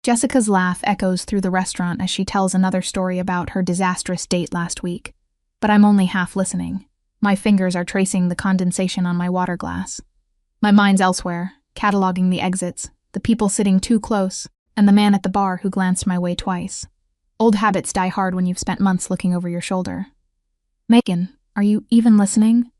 Jessica's laugh echoes through the restaurant as she tells another story about her disastrous date last week. But I'm only half listening. My fingers are tracing the condensation on my water glass. My mind's elsewhere, cataloging the exits, the people sitting too close, and the man at the bar who glanced my way twice. Old habits die hard when you've spent months looking over your shoulder. Megan, are you even listening?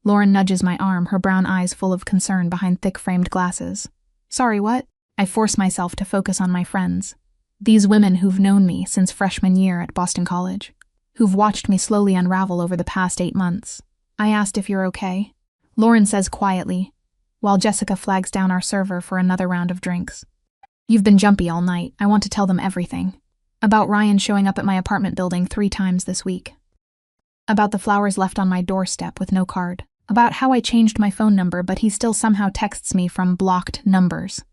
Lauren nudges my arm, her brown eyes full of concern behind thick-framed glasses. Sorry, what? I force myself to focus on my friends. These women who've known me since freshman year at Boston College, who've watched me slowly unravel over the past 8 months. I asked if you're okay. Lauren says quietly, while Jessica flags down our server for another round of drinks. You've been jumpy all night. I want to tell them everything. About Ryan showing up at my apartment building 3 times this week. About the flowers left on my doorstep with no card. About how I changed my phone number but he still somehow texts me from blocked numbers.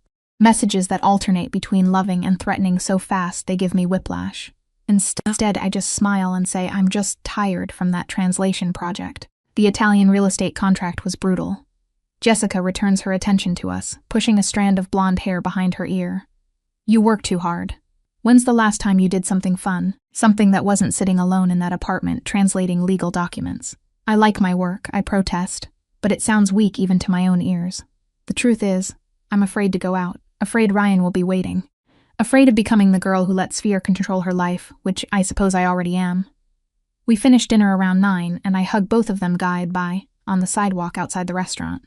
Messages that alternate between loving and threatening so fast they give me whiplash. Instead, I just smile and say I'm just tired from that translation project. The Italian real estate contract was brutal. Jessica returns her attention to us, pushing a strand of blonde hair behind her ear. You work too hard. When's the last time you did something fun? Something that wasn't sitting alone in that apartment translating legal documents. I like my work, I protest, but it sounds weak even to my own ears. The truth is, I'm afraid to go out, afraid Ryan will be waiting, afraid of becoming the girl who lets fear control her life, which I suppose I already am. We finish dinner around 9, and I hug both of them goodbye on the sidewalk outside the restaurant.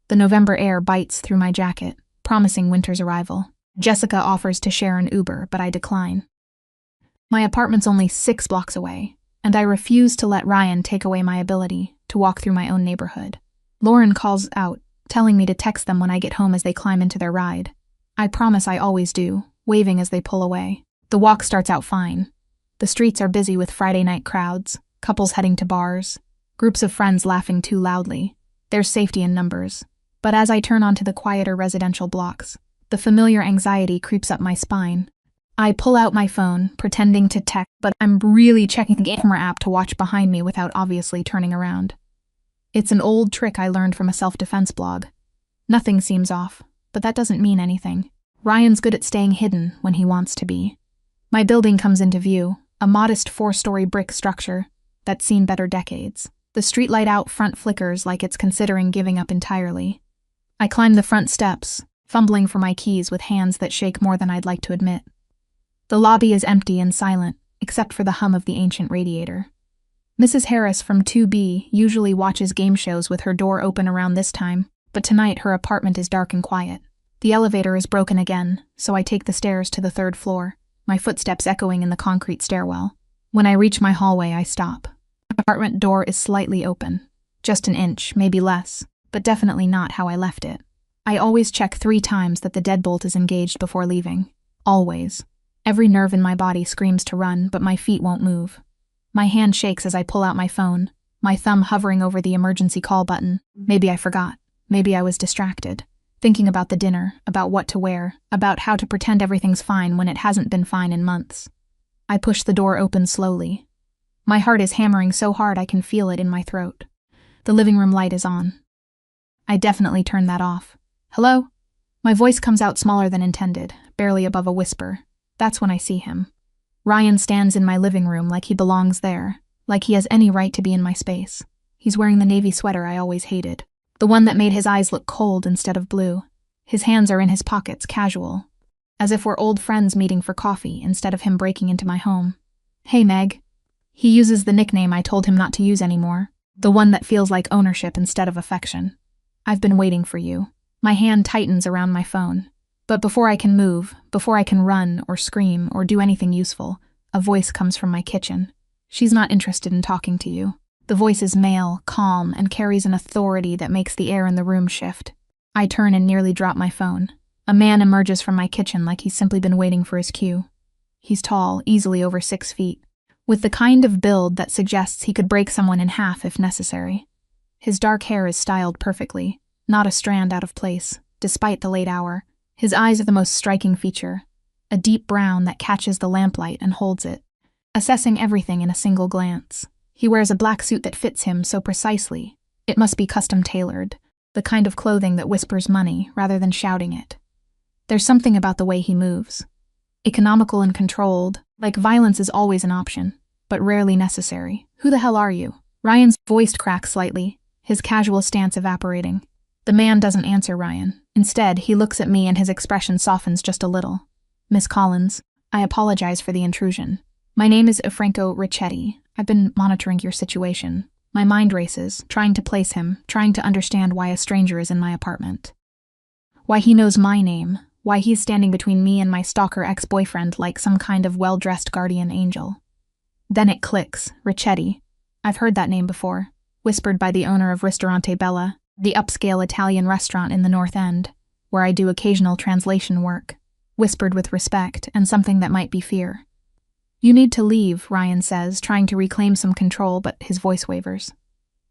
The November air bites through my jacket, promising winter's arrival. Jessica offers to share an Uber, but I decline. My apartment's only 6 blocks away, and I refuse to let Ryan take away my ability to walk through my own neighborhood. Lauren calls out, telling me to text them when I get home as they climb into their ride. I promise I always do, waving as they pull away. The walk starts out fine. The streets are busy with Friday night crowds, couples heading to bars, groups of friends laughing too loudly. There's safety in numbers. But as I turn onto the quieter residential blocks, the familiar anxiety creeps up my spine. I pull out my phone, pretending to text, but I'm really checking the camera app to watch behind me without obviously turning around. It's an old trick I learned from a self-defense blog. Nothing seems off, but that doesn't mean anything. Ryan's good at staying hidden when he wants to be. My building comes into view, a modest 4-story brick structure that's seen better decades. The streetlight out front flickers like it's considering giving up entirely. I climb the front steps, fumbling for my keys with hands that shake more than I'd like to admit. The lobby is empty and silent, except for the hum of the ancient radiator. Mrs. Harris from 2B usually watches game shows with her door open around this time, but tonight her apartment is dark and quiet. The elevator is broken again, so I take the stairs to the 3rd floor, my footsteps echoing in the concrete stairwell. When I reach my hallway, I stop. The apartment door is slightly open, just an inch, maybe less, but definitely not how I left it. I always check 3 times that the deadbolt is engaged before leaving. Always. Every nerve in my body screams to run, but my feet won't move. My hand shakes as I pull out my phone, my thumb hovering over the emergency call button. Maybe I forgot. Maybe I was distracted. Thinking about the dinner, about what to wear, about how to pretend everything's fine when it hasn't been fine in months. I push the door open slowly. My heart is hammering so hard I can feel it in my throat. The living room light is on. I definitely turned that off. Hello? My voice comes out smaller than intended, barely above a whisper. That's when I see him. Ryan stands in my living room like he belongs there, like he has any right to be in my space. He's wearing the navy sweater I always hated, the one that made his eyes look cold instead of blue. His hands are in his pockets, casual, as if we're old friends meeting for coffee instead of him breaking into my home. Hey, Meg. He uses the nickname I told him not to use anymore, the one that feels like ownership instead of affection. I've been waiting for you. My hand tightens around my phone. But before I can move, before I can run or scream or do anything useful, a voice comes from my kitchen. She's not interested in talking to you. The voice is male, calm, and carries an authority that makes the air in the room shift. I turn and nearly drop my phone. A man emerges from my kitchen like he's simply been waiting for his cue. He's tall, easily over 6 feet, with the kind of build that suggests he could break someone in half if necessary. His dark hair is styled perfectly, not a strand out of place, despite the late hour. His eyes are the most striking feature, a deep brown that catches the lamplight and holds it, assessing everything in a single glance. He wears a black suit that fits him so precisely. It must be custom-tailored, the kind of clothing that whispers money rather than shouting it. There's something about the way he moves, Economical and controlled, like violence is always an option, but rarely necessary. Who the hell are you? Ryan's voice cracks slightly, his casual stance evaporating. The man doesn't answer Ryan. Instead, he looks at me and his expression softens just a little. Miss Collins, I apologize for the intrusion. My name is Franco Ricchetti. I've been monitoring your situation. My mind races, trying to place him, trying to understand why a stranger is in my apartment. Why he knows my name, why he's standing between me and my stalker ex-boyfriend like some kind of well-dressed guardian angel. Then it clicks. Ricchetti. I've heard that name before, whispered by the owner of Ristorante Bella, the upscale Italian restaurant in the North End, where I do occasional translation work, whispered with respect and something that might be fear. You need to leave, Ryan says, trying to reclaim some control, but his voice wavers.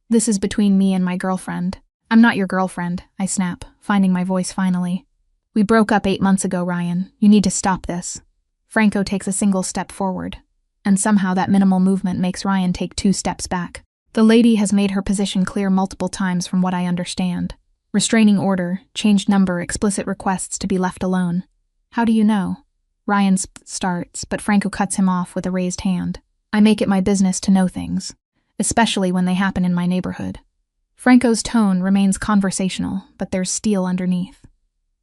This is between me and my girlfriend. I'm not your girlfriend, I snap, finding my voice finally. We broke up 8 months ago, Ryan. You need to stop this. Franco takes a single step forward, and somehow that minimal movement makes Ryan take 2 steps back. The lady has made her position clear multiple times from what I understand. Restraining order, changed number, explicit requests to be left alone. How do you know? Ryan starts, but Franco cuts him off with a raised hand. I make it my business to know things, especially when they happen in my neighborhood. Franco's tone remains conversational, but there's steel underneath.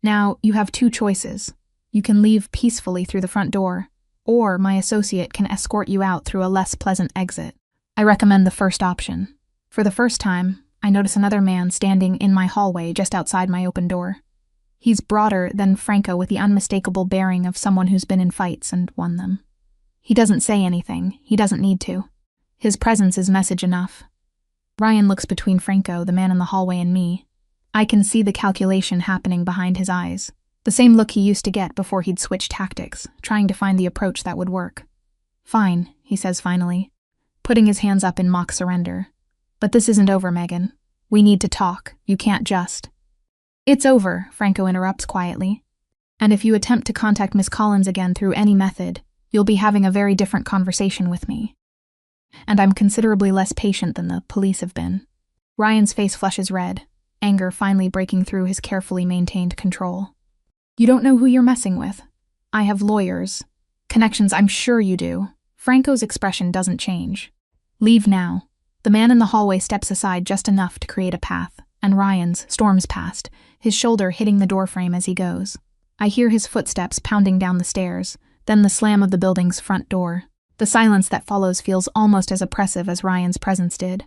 Now, you have 2 choices. You can leave peacefully through the front door, or my associate can escort you out through a less pleasant exit. I recommend the first option. For the first time, I notice another man standing in my hallway just outside my open door. He's broader than Franco with the unmistakable bearing of someone who's been in fights and won them. He doesn't say anything. He doesn't need to. His presence is message enough. Ryan looks between Franco, the man in the hallway, and me. I can see the calculation happening behind his eyes. The same look he used to get before he'd switched tactics, trying to find the approach that would work. Fine, he says finally, putting his hands up in mock surrender. But this isn't over, Megan. We need to talk. You can't just... It's over, Franco interrupts quietly. And if you attempt to contact Miss Collins again through any method, you'll be having a very different conversation with me. And I'm considerably less patient than the police have been. Ryan's face flushes red, anger finally breaking through his carefully maintained control. You don't know who you're messing with. I have lawyers. Connections, I'm sure you do. Franco's expression doesn't change. Leave now. The man in the hallway steps aside just enough to create a path, and Ryan's storms past, his shoulder hitting the doorframe as he goes. I hear his footsteps pounding down the stairs, then the slam of the building's front door. The silence that follows feels almost as oppressive as Ryan's presence did.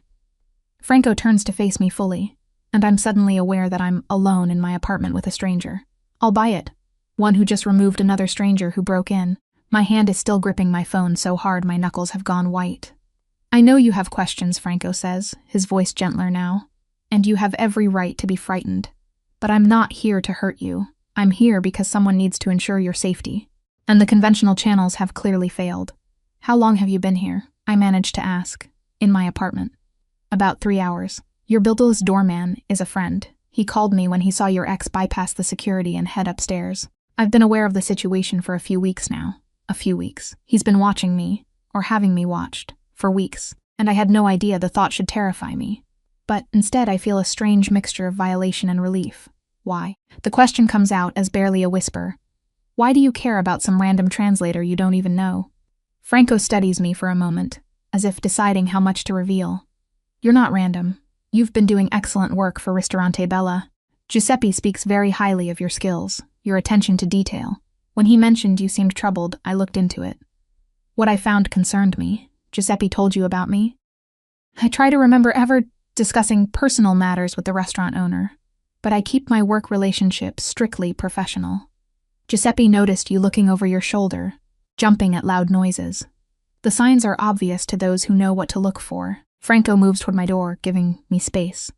Franco turns to face me fully, and I'm suddenly aware that I'm alone in my apartment with a stranger. I'll buy it. One who just removed another stranger who broke in. My hand is still gripping my phone so hard my knuckles have gone white. I know you have questions, Franco says, his voice gentler now, and you have every right to be frightened. But I'm not here to hurt you. I'm here because someone needs to ensure your safety. And the conventional channels have clearly failed. How long have you been here? I managed to ask. In my apartment. About 3 hours. Your billionaire doorman is a friend. He called me when he saw your ex bypass the security and head upstairs. I've been aware of the situation for a few weeks now. A few weeks. He's been watching me, or having me watched, for weeks, and I had no idea the thought should terrify me. But instead I feel a strange mixture of violation and relief. Why? The question comes out as barely a whisper. Why do you care about some random translator you don't even know? Franco studies me for a moment, as if deciding how much to reveal. You're not random. You've been doing excellent work for Ristorante Bella. Giuseppe speaks very highly of your skills, your attention to detail. When he mentioned you seemed troubled, I looked into it. What I found concerned me. Giuseppe told you about me? I try to remember ever discussing personal matters with the restaurant owner, but I keep my work relationship strictly professional. Giuseppe noticed you looking over your shoulder, jumping at loud noises. The signs are obvious to those who know what to look for. Franco moves toward my door, giving me space.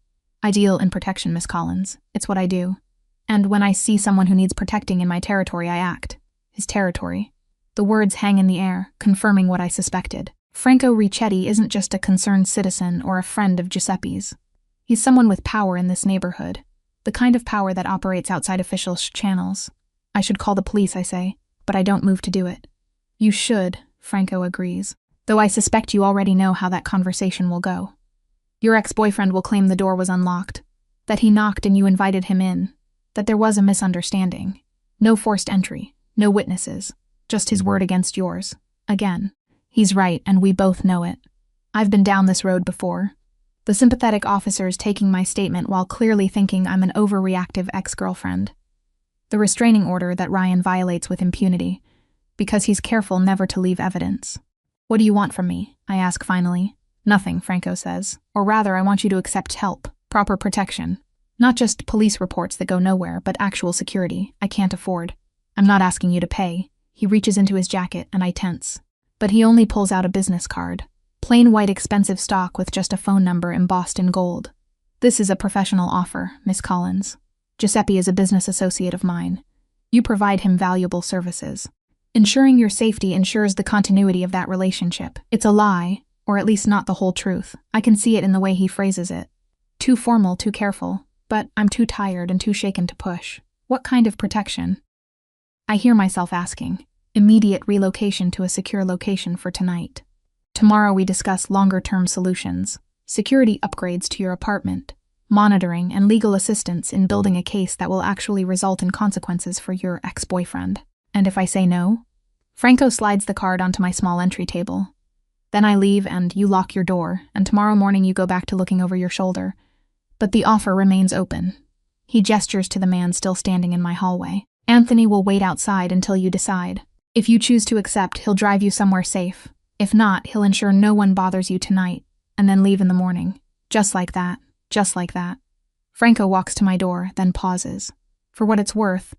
I deal in protection, Miss Collins. It's what I do. And when I see someone who needs protecting in my territory, I act. His territory. The words hang in the air, confirming what I suspected. Franco Ricchetti isn't just a concerned citizen or a friend of Giuseppe's. He's someone with power in this neighborhood. The kind of power that operates outside official channels. I should call the police, I say, but I don't move to do it. You should, Franco agrees, though I suspect you already know how that conversation will go. Your ex-boyfriend will claim the door was unlocked, that he knocked and you invited him in, that there was a misunderstanding. No forced entry, no witnesses. Just his word against yours. Again. He's right, and we both know it. I've been down this road before. The sympathetic officers taking my statement while clearly thinking I'm an overreactive ex-girlfriend. The restraining order that Ryan violates with impunity, because he's careful never to leave evidence. What do you want from me? I ask finally. Nothing, Franco says. Or rather, I want you to accept help, proper protection. Not just police reports that go nowhere, but actual security I can't afford. I'm not asking you to pay. He reaches into his jacket and I tense. But he only pulls out a business card. Plain white expensive stock with just a phone number embossed in gold. This is a professional offer, Miss Collins. Giuseppe is a business associate of mine. You provide him valuable services. Ensuring your safety ensures the continuity of that relationship. It's a lie, or at least not the whole truth. I can see it in the way he phrases it. Too formal, too careful, but I'm too tired and too shaken to push. What kind of protection? I hear myself asking. Immediate relocation to a secure location for tonight. Tomorrow we discuss longer-term solutions, security upgrades to your apartment, monitoring and legal assistance in building a case that will actually result in consequences for your ex-boyfriend. And if I say no? Franco slides the card onto my small entry table. Then I leave and you lock your door, and tomorrow morning you go back to looking over your shoulder. But the offer remains open. He gestures to the man still standing in my hallway. Anthony will wait outside until you decide. If you choose to accept, he'll drive you somewhere safe. If not, he'll ensure no one bothers you tonight, and then leave in the morning. Just like that. Just like that. Franco walks to my door, then pauses. For what it's worth,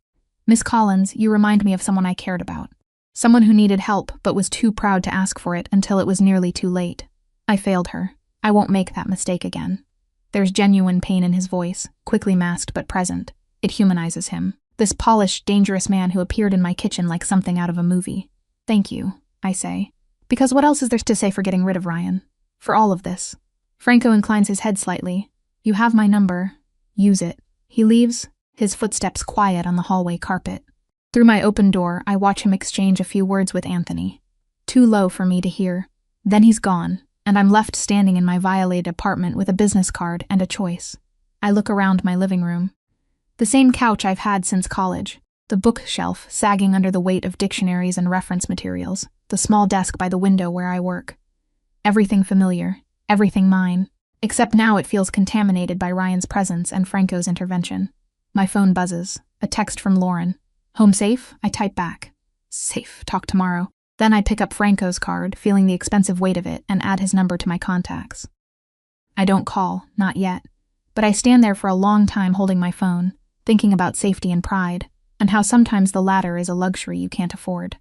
Miss Collins, you remind me of someone I cared about. Someone who needed help, but was too proud to ask for it until it was nearly too late. I failed her. I won't make that mistake again. There's genuine pain in his voice, quickly masked but present. It humanizes him. This polished, dangerous man who appeared in my kitchen like something out of a movie. Thank you, I say. Because what else is there to say for getting rid of Ryan? For all of this. Franco inclines his head slightly. You have my number. Use it. He leaves, his footsteps quiet on the hallway carpet. Through my open door, I watch him exchange a few words with Anthony. Too low for me to hear. Then he's gone, and I'm left standing in my violated apartment with a business card and a choice. I look around my living room. The same couch I've had since college. The bookshelf sagging under the weight of dictionaries and reference materials. The small desk by the window where I work. Everything familiar. Everything mine. Except now it feels contaminated by Ryan's presence and Franco's intervention. My phone buzzes. A text from Lauren. Home safe? I type back. Safe. Talk tomorrow. Then I pick up Franco's card, feeling the expensive weight of it, and add his number to my contacts. I don't call, not yet. But I stand there for a long time holding my phone, thinking about safety and pride, and how sometimes the latter is a luxury you can't afford.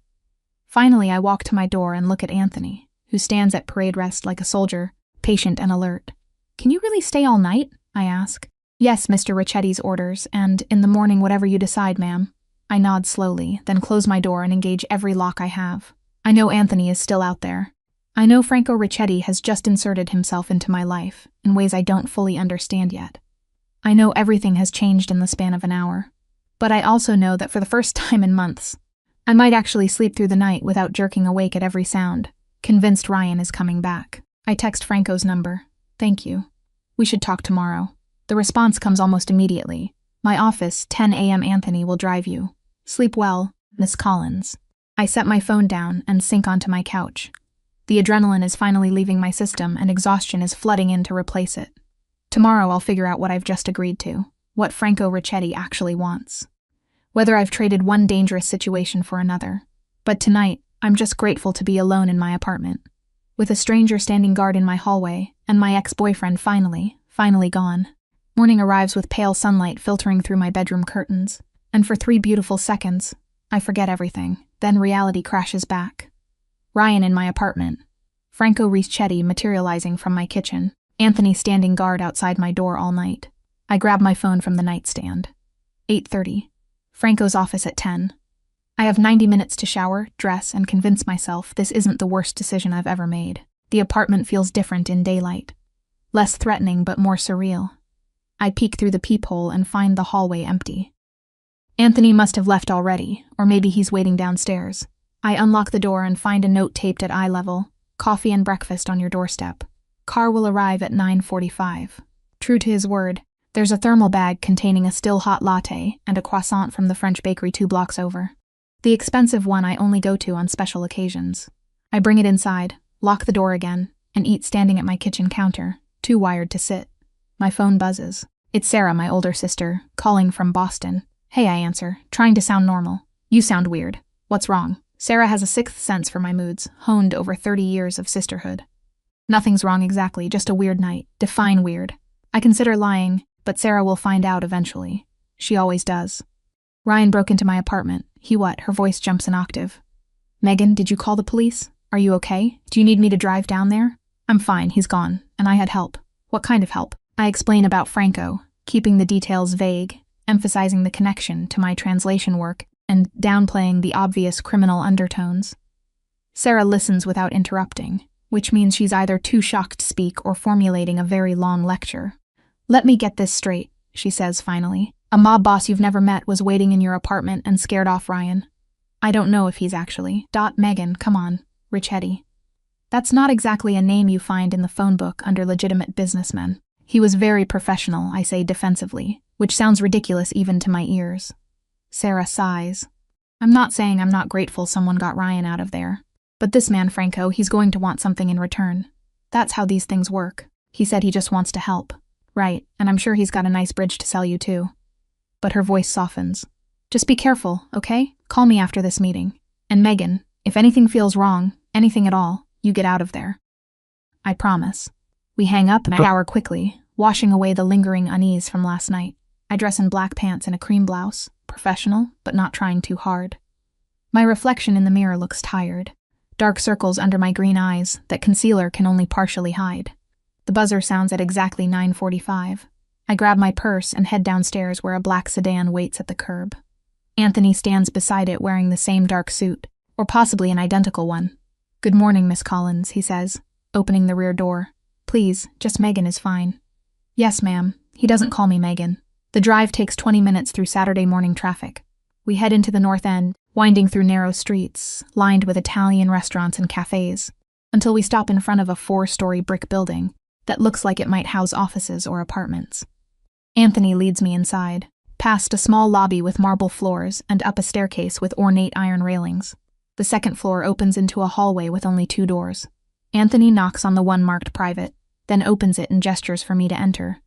Finally, I walk to my door and look at Anthony, who stands at parade rest like a soldier, patient and alert. Can you really stay all night? I ask. Yes, Mr. Ricchetti's orders, and in the morning whatever you decide, ma'am. I nod slowly, then close my door and engage every lock I have. I know Anthony is still out there. I know Franco Ricchetti has just inserted himself into my life, in ways I don't fully understand yet. I know everything has changed in the span of an hour. But I also know that for the first time in months, I might actually sleep through the night without jerking awake at every sound, convinced Ryan is coming back. I text Franco's number. Thank you. We should talk tomorrow. The response comes almost immediately. My office, 10 a.m. Anthony will drive you. Sleep well, Miss Collins. I set my phone down and sink onto my couch. The adrenaline is finally leaving my system and exhaustion is flooding in to replace it. Tomorrow I'll figure out what I've just agreed to, what Franco Ricchetti actually wants. Whether I've traded one dangerous situation for another. But tonight, I'm just grateful to be alone in my apartment. With a stranger standing guard in my hallway, and my ex-boyfriend finally gone. Morning arrives with pale sunlight filtering through my bedroom curtains, and for 3 beautiful seconds, I forget everything. Then reality crashes back. Ryan in my apartment. Franco Ricchetti materializing from my kitchen. Anthony standing guard outside my door all night. I grab my phone from the nightstand. 8:30. Franco's office at 10. I have 90 minutes to shower, dress, and convince myself this isn't the worst decision I've ever made. The apartment feels different in daylight. Less threatening but more surreal. I peek through the peephole and find the hallway empty. Anthony must have left already, or maybe he's waiting downstairs. I unlock the door and find a note taped at eye level. Coffee and breakfast on your doorstep. Car will arrive at 9:45. True to his word, there's a thermal bag containing a still hot latte and a croissant from the French bakery 2 blocks over. The expensive one I only go to on special occasions. I bring it inside, lock the door again, and eat standing at my kitchen counter, too wired to sit. My phone buzzes. It's Sarah, my older sister, calling from Boston. Hey, I answer, trying to sound normal. You sound weird. What's wrong? Sarah has a sixth sense for my moods, honed over 30 years of sisterhood. Nothing's wrong exactly, just a weird night. Define weird. I consider lying, but Sarah will find out eventually. She always does. Ryan broke into my apartment. He what? Her voice jumps an octave. Megan, did you call the police? Are you okay? Do you need me to drive down there? I'm fine, he's gone, and I had help. What kind of help? I explain about Franco, keeping the details vague, emphasizing the connection to my translation work, and downplaying the obvious criminal undertones. Sarah listens without interrupting, which means she's either too shocked to speak or formulating a very long lecture. Let me get this straight, she says finally. A mob boss you've never met was waiting in your apartment and scared off Ryan. I don't know if he's actually. Megan, come on, Rich Hetty. That's not exactly a name you find in the phone book under legitimate businessmen. He was very professional, I say defensively, which sounds ridiculous even to my ears. Sarah sighs. I'm not saying I'm not grateful someone got Ryan out of there. But this man, Franco, he's going to want something in return. That's how these things work. He said he just wants to help. Right, and I'm sure he's got a nice bridge to sell you too. But her voice softens. Just be careful, okay? Call me after this meeting. And Megan, if anything feels wrong, anything at all, you get out of there. I promise. We hang up and I shower quickly, washing away the lingering unease from last night. I dress in black pants and a cream blouse, professional, but not trying too hard. My reflection in the mirror looks tired. Dark circles under my green eyes that concealer can only partially hide. The buzzer sounds at exactly 9:45. I grab my purse and head downstairs where a black sedan waits at the curb. Anthony stands beside it wearing the same dark suit, or possibly an identical one. Good morning, Miss Collins, he says, opening the rear door. Please, just Megan is fine. Yes, ma'am. He doesn't call me Megan. The drive takes 20 minutes through Saturday morning traffic. We head into the North End, winding through narrow streets, lined with Italian restaurants and cafes, until we stop in front of a 4-story brick building that looks like it might house offices or apartments. Anthony leads me inside, past a small lobby with marble floors and up a staircase with ornate iron railings. The second floor opens into a hallway with only 2 doors. Anthony knocks on the one marked private, then opens it and gestures for me to enter.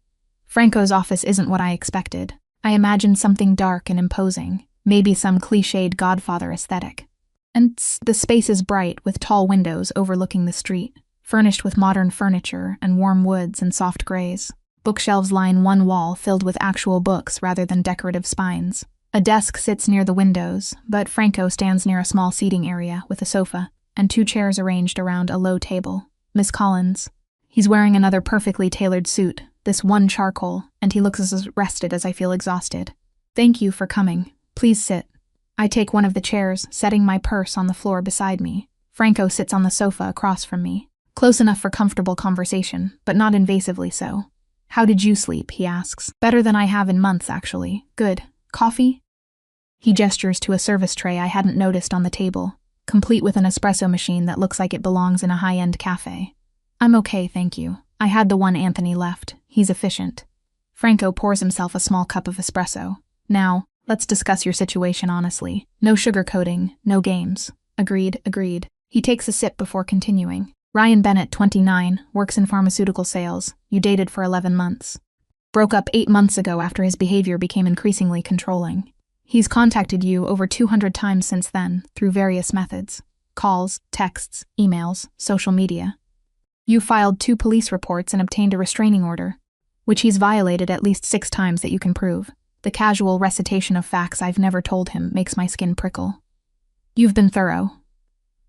Franco's office isn't what I expected. I imagined something dark and imposing, maybe some cliched Godfather aesthetic. And the space is bright with tall windows overlooking the street, furnished with modern furniture and warm woods and soft grays. Bookshelves line one wall filled with actual books rather than decorative spines. A desk sits near the windows, but Franco stands near a small seating area with a sofa and 2 chairs arranged around a low table. Miss Collins. He's wearing another perfectly tailored suit, this one charcoal, and he looks as rested as I feel exhausted. Thank you for coming. Please sit. I take one of the chairs, setting my purse on the floor beside me. Franco sits on the sofa across from me, close enough for comfortable conversation, but not invasively so. How did you sleep, he asks. Better than I have in months, actually. Good. Coffee? He gestures to a service tray I hadn't noticed on the table, complete with an espresso machine that looks like it belongs in a high-end cafe. I'm okay, thank you. I had the one Anthony left. He's efficient. Franco pours himself a small cup of espresso. Now, let's discuss your situation honestly. No sugarcoating, no games. Agreed. He takes a sip before continuing. Ryan Bennett, 29, works in pharmaceutical sales. You dated for 11 months. Broke up 8 months ago after his behavior became increasingly controlling. He's contacted you over 200 times since then, through various methods. Calls, texts, emails, social media. You filed 2 police reports and obtained a restraining order, which he's violated at least 6 times that you can prove. The casual recitation of facts I've never told him makes my skin prickle. You've been thorough.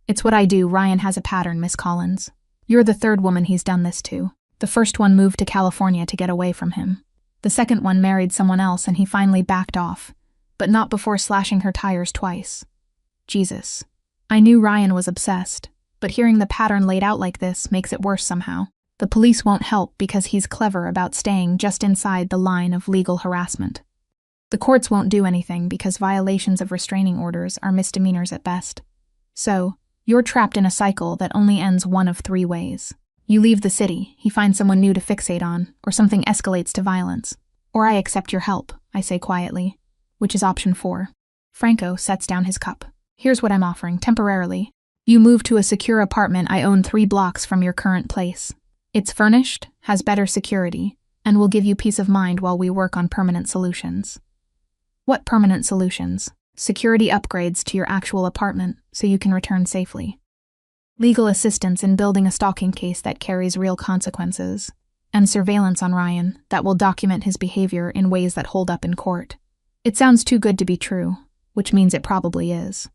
It's what I do. Ryan has a pattern, Miss Collins. You're the 3rd woman he's done this to. The first one moved to California to get away from him. The second one married someone else and he finally backed off, but not before slashing her tires twice. Jesus. I knew Ryan was obsessed, but hearing the pattern laid out like this makes it worse somehow. The police won't help because he's clever about staying just inside the line of legal harassment. The courts won't do anything because violations of restraining orders are misdemeanors at best. So, you're trapped in a cycle that only ends one of 3 ways. You leave the city, he finds someone new to fixate on, or something escalates to violence. Or I accept your help, I say quietly, which is option 4. Franco sets down his cup. Here's what I'm offering, temporarily. You move to a secure apartment I own 3 blocks from your current place. It's furnished, has better security, and will give you peace of mind while we work on permanent solutions. What permanent solutions? Security upgrades to your actual apartment so you can return safely. Legal assistance in building a stalking case that carries real consequences. And surveillance on Ryan that will document his behavior in ways that hold up in court. It sounds too good to be true, which means it probably is.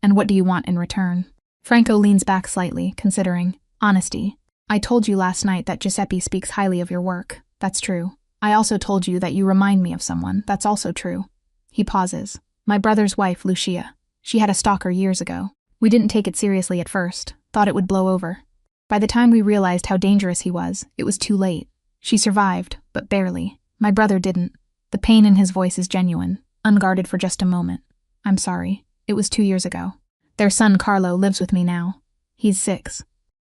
And what do you want in return? Franco leans back slightly, considering. Honesty. I told you last night that Giuseppe speaks highly of your work. That's true. I also told you that you remind me of someone. That's also true. He pauses. My brother's wife, Lucia. She had a stalker years ago. We didn't take it seriously at first. Thought it would blow over. By the time we realized how dangerous he was, it was too late. She survived, but barely. My brother didn't. The pain in his voice is genuine, unguarded for just a moment. I'm sorry. It was 2 years ago. Their son, Carlo, lives with me now. He's 6.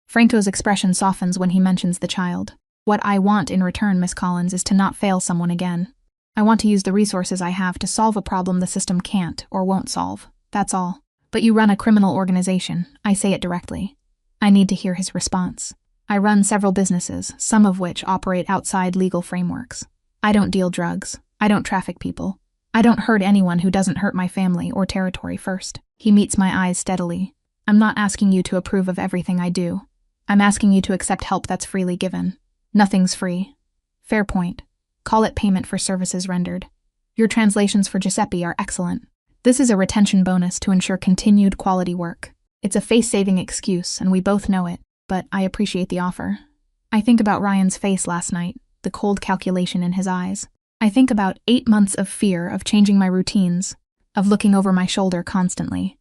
Franco's expression softens when he mentions the child. What I want in return, Miss Collins, is to not fail someone again. I want to use the resources I have to solve a problem the system can't or won't solve. That's all. But you run a criminal organization. I say it directly. I need to hear his response. I run several businesses, some of which operate outside legal frameworks. I don't deal drugs. I don't traffic people. I don't hurt anyone who doesn't hurt my family or territory first. He meets my eyes steadily. I'm not asking you to approve of everything I do. I'm asking you to accept help that's freely given. Nothing's free. Fair point. Call it payment for services rendered. Your translations for Giuseppe are excellent. This is a retention bonus to ensure continued quality work. It's a face-saving excuse, and we both know it, but I appreciate the offer. I think about Ryan's face last night, the cold calculation in his eyes. I think about 8 months of fear of changing my routines, of looking over my shoulder constantly.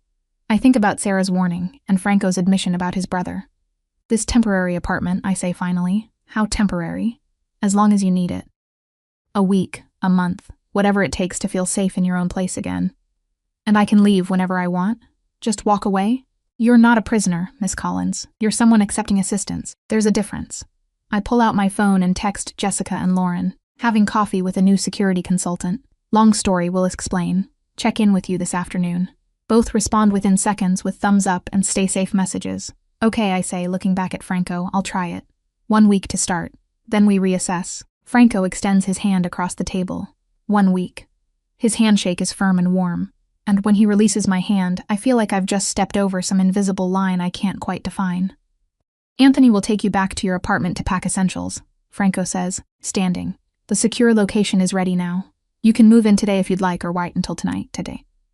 I think about Sarah's warning and Franco's admission about his brother. This temporary apartment, I say finally. How temporary? As long as you need it. A week, a month, whatever it takes to feel safe in your own place again. And I can leave whenever I want? Just walk away? You're not a prisoner, Miss Collins. You're someone accepting assistance. There's a difference. I pull out my phone and text Jessica and Lauren, having coffee with a new security consultant. Long story, will explain. Check in with you this afternoon. Both respond within seconds with thumbs up and stay safe messages. Okay, I say, looking back at Franco, I'll try it. 1 week to start. Then we reassess. Franco extends his hand across the table. 1 week. His handshake is firm and warm. And when he releases my hand, I feel like I've just stepped over some invisible line I can't quite define. Anthony will take you back to your apartment to pack essentials, Franco says, standing. The secure location is ready now. You can move in today if you'd like or wait until tonight.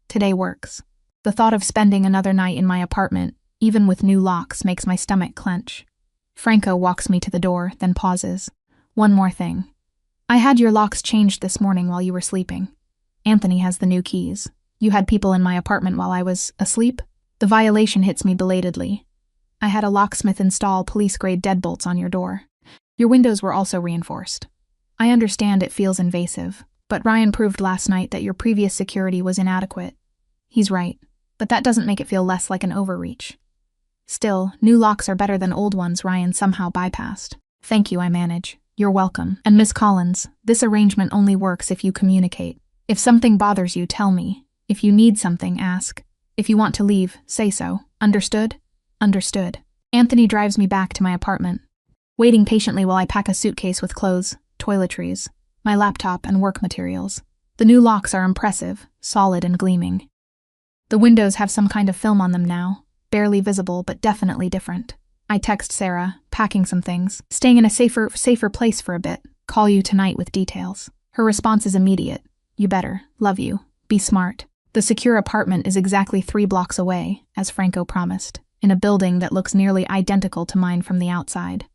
Today works. The thought of spending another night in my apartment, even with new locks, makes my stomach clench. Franco walks me to the door, then pauses. One more thing. I had your locks changed this morning while you were sleeping. Anthony has the new keys. You had people in my apartment while I was asleep? The violation hits me belatedly. I had a locksmith install police-grade deadbolts on your door. Your windows were also reinforced. I understand it feels invasive, but Ryan proved last night that your previous security was inadequate. He's right, but that doesn't make it feel less like an overreach. Still, new locks are better than old ones Ryan somehow bypassed. Thank you, I manage. You're welcome. And Miss Collins, this arrangement only works if you communicate. If something bothers you, tell me. If you need something, ask. If you want to leave, say so. Understood? Understood. Anthony drives me back to my apartment, waiting patiently while I pack a suitcase with clothes, toiletries, my laptop, and work materials. The new locks are impressive, solid and gleaming. The windows have some kind of film on them now, barely visible but definitely different. I text Sarah, packing some things, staying in a safer place for a bit. Call you tonight with details. Her response is immediate. You better. Love you. Be smart. The secure apartment is exactly 3 blocks away, as Franco promised, in a building that looks nearly identical to mine from the outside.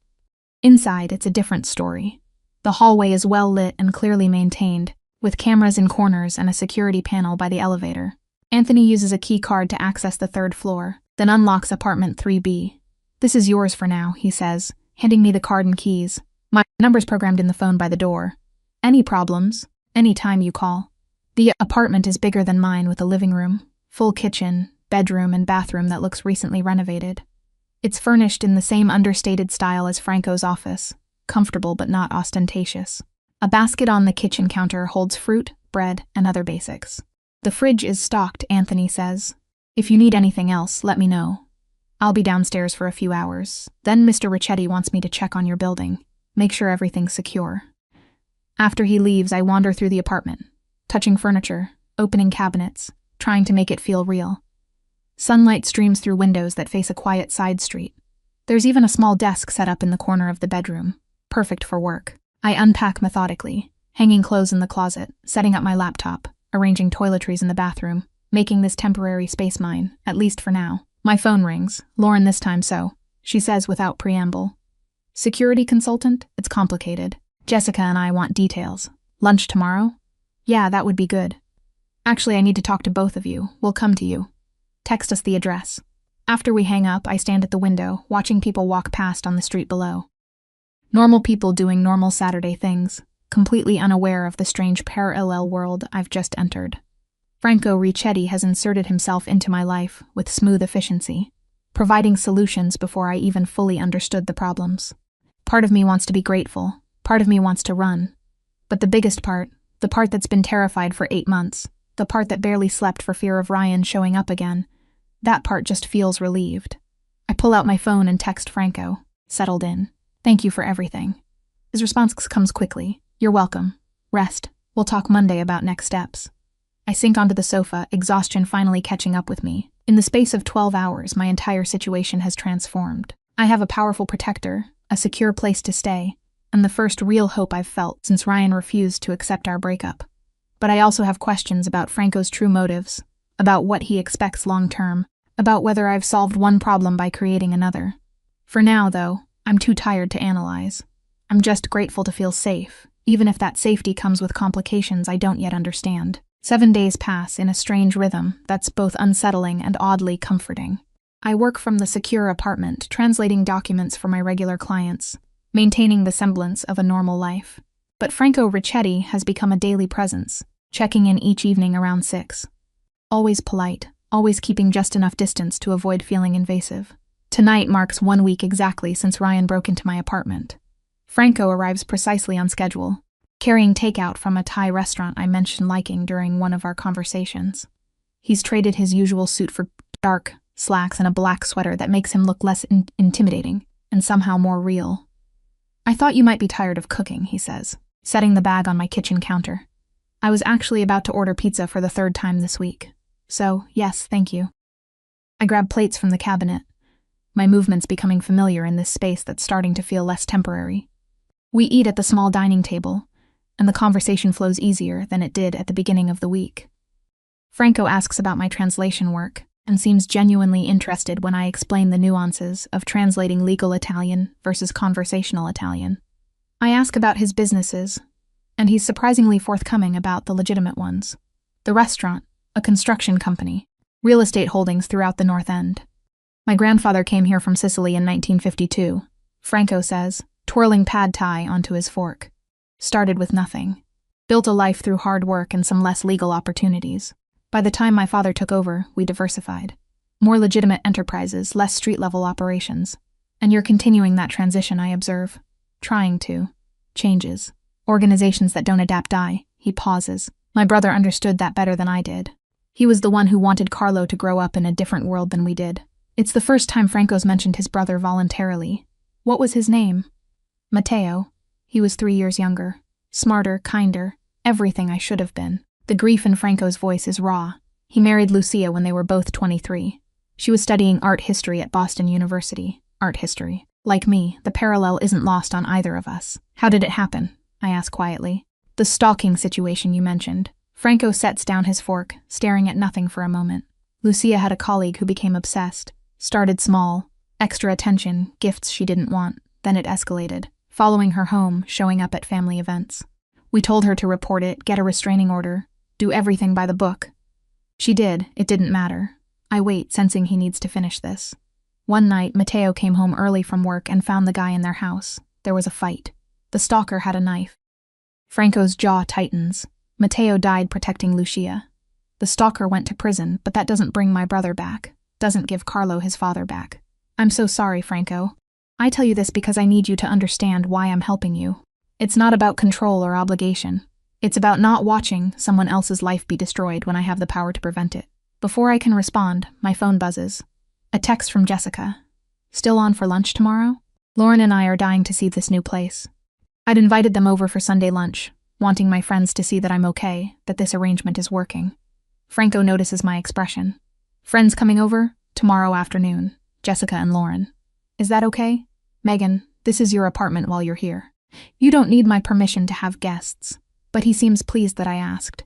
Inside, it's a different story. The hallway is well lit and clearly maintained, with cameras in corners and a security panel by the elevator. Anthony uses a key card to access the 3rd floor, then unlocks apartment 3B. This is yours for now, he says, handing me the card and keys. My number's programmed in the phone by the door. Any problems? Any time you call. The apartment is bigger than mine with a living room, full kitchen, bedroom, and bathroom that looks recently renovated. It's furnished in the same understated style as Franco's office, comfortable but not ostentatious. A basket on the kitchen counter holds fruit, bread, and other basics. The fridge is stocked, Anthony says. If you need anything else, let me know. I'll be downstairs for a few hours. Then Mr. Ricchetti wants me to check on your building. Make sure everything's secure. After he leaves, I wander through the apartment, touching furniture, opening cabinets, trying to make it feel real. Sunlight streams through windows that face a quiet side street. There's even a small desk set up in the corner of the bedroom, perfect for work. I unpack methodically, hanging clothes in the closet, setting up my laptop, arranging toiletries in the bathroom, making this temporary space mine, at least for now. My phone rings, Lauren this time so. She says without preamble. Security consultant? It's complicated. Jessica and I want details. Lunch tomorrow? Yeah, that would be good. Actually, I need to talk to both of you. We'll come to you. Text us the address. After we hang up, I stand at the window, watching people walk past on the street below. Normal people doing normal Saturday things, completely unaware of the strange parallel world I've just entered. Franco Ricchetti has inserted himself into my life with smooth efficiency, providing solutions before I even fully understood the problems. Part of me wants to be grateful, part of me wants to run. But the biggest part, the part that's been terrified for 8 months, the part that barely slept for fear of Ryan showing up again, that part just feels relieved. I pull out my phone and text Franco, settled in. Thank you for everything. His response comes quickly. You're welcome. Rest. We'll talk Monday about next steps. I sink onto the sofa, exhaustion finally catching up with me. In the space of 12 hours, my entire situation has transformed. I have a powerful protector, a secure place to stay, and the first real hope I've felt since Ryan refused to accept our breakup. But I also have questions about Franco's true motives, about what he expects long-term, about whether I've solved one problem by creating another. For now, though, I'm too tired to analyze. I'm just grateful to feel safe, even if that safety comes with complications I don't yet understand. 7 days pass in a strange rhythm that's both unsettling and oddly comforting. I work from the secure apartment, translating documents for my regular clients, maintaining the semblance of a normal life. But Franco Ricchetti has become a daily presence, checking in each evening around 6. Always polite, always keeping just enough distance to avoid feeling invasive. Tonight marks 1 week exactly since Ryan broke into my apartment. Franco arrives precisely on schedule, carrying takeout from a Thai restaurant I mentioned liking during one of our conversations. He's traded his usual suit for dark slacks and a black sweater that makes him look less intimidating and somehow more real. I thought you might be tired of cooking, he says, setting the bag on my kitchen counter. I was actually about to order pizza for the 3rd time this week. So, yes, thank you. I grab plates from the cabinet, my movements becoming familiar in this space that's starting to feel less temporary. We eat at the small dining table, and the conversation flows easier than it did at the beginning of the week. Franco asks about my translation work and seems genuinely interested when I explain the nuances of translating legal Italian versus conversational Italian. I ask about his businesses, and he's surprisingly forthcoming about the legitimate ones. The restaurant, a construction company, real estate holdings throughout the North End. My grandfather came here from Sicily in 1952, Franco says, twirling pad thai onto his fork. Started with nothing. Built a life through hard work and some less legal opportunities. By the time my father took over, we diversified. More legitimate enterprises, less street-level operations. And you're continuing that transition, I observe. Trying to. Changes. Organizations that don't adapt die. He pauses. My brother understood that better than I did. He was the one who wanted Carlo to grow up in a different world than we did. It's the first time Franco's mentioned his brother voluntarily. What was his name? Matteo. He was 3 years younger. Smarter, kinder, everything I should have been. The grief in Franco's voice is raw. He married Lucia when they were both 23. She was studying art history at Boston University. Art history. Like me, the parallel isn't lost on either of us. How did it happen? I ask quietly. The stalking situation you mentioned. Franco sets down his fork, staring at nothing for a moment. Lucia had a colleague who became obsessed. Started small. Extra attention, gifts she didn't want. Then it escalated. Following her home, showing up at family events. We told her to report it, get a restraining order, do everything by the book. She did. It didn't matter. I wait, sensing he needs to finish this. One night, Matteo came home early from work and found the guy in their house. There was a fight. The stalker had a knife. Franco's jaw tightens. Matteo died protecting Lucia. The stalker went to prison, but that doesn't bring my brother back. Doesn't give Carlo his father back. I'm so sorry, Franco. I tell you this because I need you to understand why I'm helping you. It's not about control or obligation. It's about not watching someone else's life be destroyed when I have the power to prevent it. Before I can respond, my phone buzzes. A text from Jessica. Still on for lunch tomorrow? Lauren and I are dying to see this new place. I'd invited them over for Sunday lunch, wanting my friends to see that I'm okay, that this arrangement is working. Franco notices my expression. Friends coming over? Tomorrow afternoon. Jessica and Lauren. Is that okay? Megan, this is your apartment while you're here. You don't need my permission to have guests. But he seems pleased that I asked.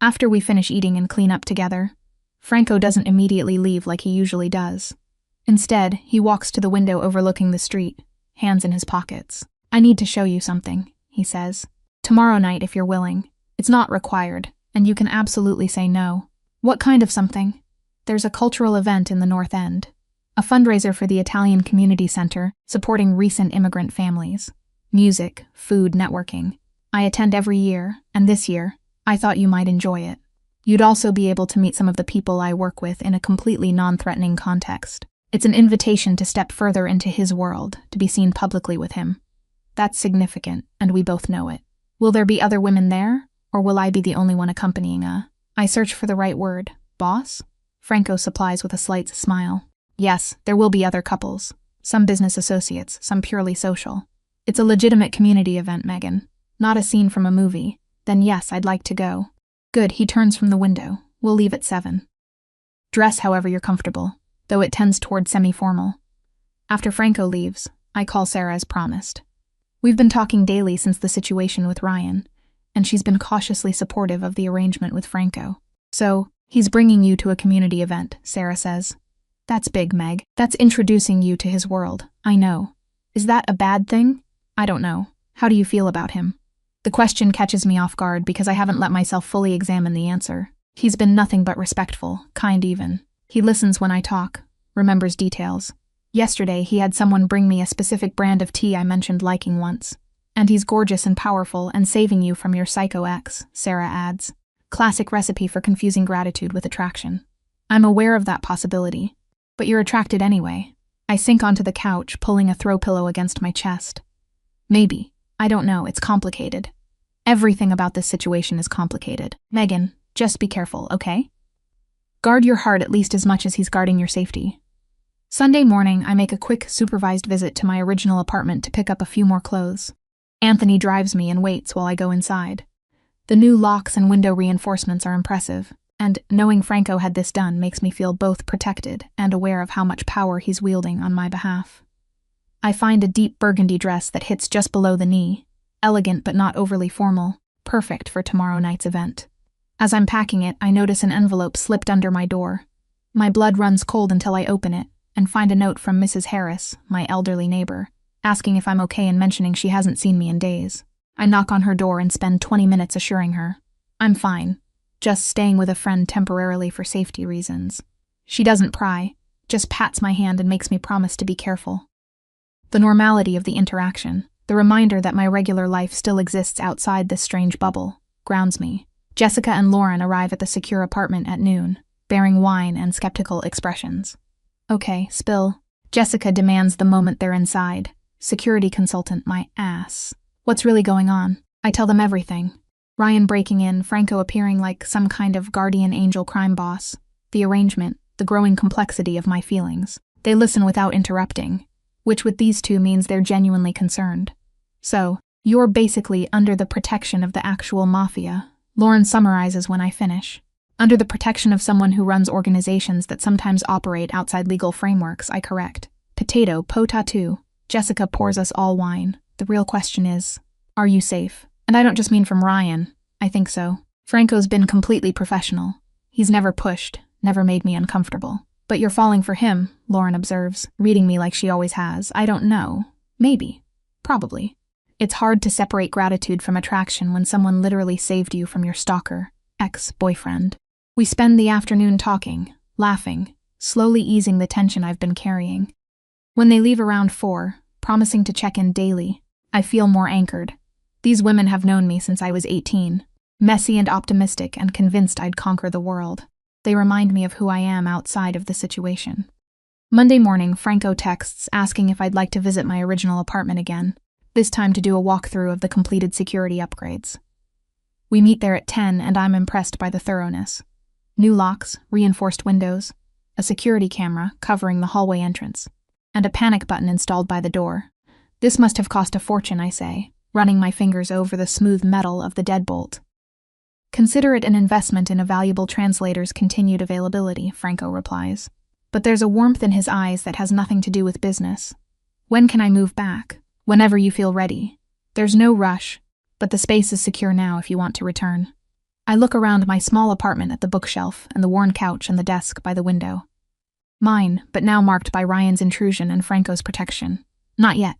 After we finish eating and clean up together, Franco doesn't immediately leave like he usually does. Instead, he walks to the window overlooking the street, hands in his pockets. I need to show you something, he says. Tomorrow night if you're willing. It's not required, and you can absolutely say no. What kind of something? There's a cultural event in the North End. A fundraiser for the Italian Community Center, supporting recent immigrant families. Music, food, networking. I attend every year, and this year, I thought you might enjoy it. You'd also be able to meet some of the people I work with in a completely non-threatening context. It's an invitation to step further into his world, to be seen publicly with him. That's significant, and we both know it. Will there be other women there, or will I be the only one accompanying I search for the right word. Boss? Franco supplies with a slight smile. Yes, there will be other couples. Some business associates, some purely social. It's a legitimate community event, Megan. Not a scene from a movie. Then yes, I'd like to go. Good, he turns from the window. We'll leave at 7. Dress however you're comfortable, though it tends toward semi-formal. After Franco leaves, I call Sarah as promised. We've been talking daily since the situation with Ryan, and she's been cautiously supportive of the arrangement with Franco. So, he's bringing you to a community event, Sarah says. That's big, Meg. That's introducing you to his world. I know. Is that a bad thing? I don't know. How do you feel about him? The question catches me off guard because I haven't let myself fully examine the answer. He's been nothing but respectful, kind even. He listens when I talk, remembers details. Yesterday, he had someone bring me a specific brand of tea I mentioned liking once. And he's gorgeous and powerful and saving you from your psycho ex, Sarah adds. Classic recipe for confusing gratitude with attraction. I'm aware of that possibility. But you're attracted anyway. I sink onto the couch, pulling a throw pillow against my chest. Maybe. I don't know, it's complicated. Everything about this situation is complicated. Megan, just be careful, okay? Guard your heart at least as much as he's guarding your safety. Sunday morning, I make a quick, supervised visit to my original apartment to pick up a few more clothes. Anthony drives me and waits while I go inside. The new locks and window reinforcements are impressive, and knowing Franco had this done makes me feel both protected and aware of how much power he's wielding on my behalf. I find a deep burgundy dress that hits just below the knee, elegant but not overly formal, perfect for tomorrow night's event. As I'm packing it, I notice an envelope slipped under my door. My blood runs cold until I open it and find a note from Mrs. Harris, my elderly neighbor, asking if I'm okay and mentioning she hasn't seen me in days. I knock on her door and spend 20 minutes assuring her. I'm fine, just staying with a friend temporarily for safety reasons. She doesn't pry, just pats my hand and makes me promise to be careful. The normality of the interaction, the reminder that my regular life still exists outside this strange bubble, grounds me. Jessica and Lauren arrive at the secure apartment at noon, bearing wine and skeptical expressions. Okay, spill. Jessica demands the moment they're inside. Security consultant, my ass. What's really going on? I tell them everything. Ryan breaking in, Franco appearing like some kind of guardian angel crime boss. The arrangement, the growing complexity of my feelings. They listen without interrupting, which with these two means they're genuinely concerned. So, you're basically under the protection of the actual mafia, Lauren summarizes when I finish. Under the protection of someone who runs organizations that sometimes operate outside legal frameworks, I correct. Potato, po-ta-too. Jessica pours us all wine. The real question is, are you safe? And I don't just mean from Ryan. I think so. Franco's been completely professional. He's never pushed, never made me uncomfortable. But you're falling for him, Lauren observes, reading me like she always has. I don't know. Maybe. Probably. It's hard to separate gratitude from attraction when someone literally saved you from your stalker, ex-boyfriend. We spend the afternoon talking, laughing, slowly easing the tension I've been carrying. When they leave around 4, promising to check in daily, I feel more anchored. These women have known me since I was 18, messy and optimistic and convinced I'd conquer the world. They remind me of who I am outside of the situation. Monday morning, Franco texts asking if I'd like to visit my original apartment again, this time to do a walkthrough of the completed security upgrades. We meet there at 10 and I'm impressed by the thoroughness. New locks, reinforced windows, a security camera covering the hallway entrance, and a panic button installed by the door. This must have cost a fortune, I say, running my fingers over the smooth metal of the deadbolt. Consider it an investment in a valuable translator's continued availability, Franco replies. But there's a warmth in his eyes that has nothing to do with business. When can I move back? Whenever you feel ready. There's no rush, but the space is secure now if you want to return. I look around my small apartment at the bookshelf and the worn couch and the desk by the window. Mine, but now marked by Ryan's intrusion and Franco's protection. Not yet.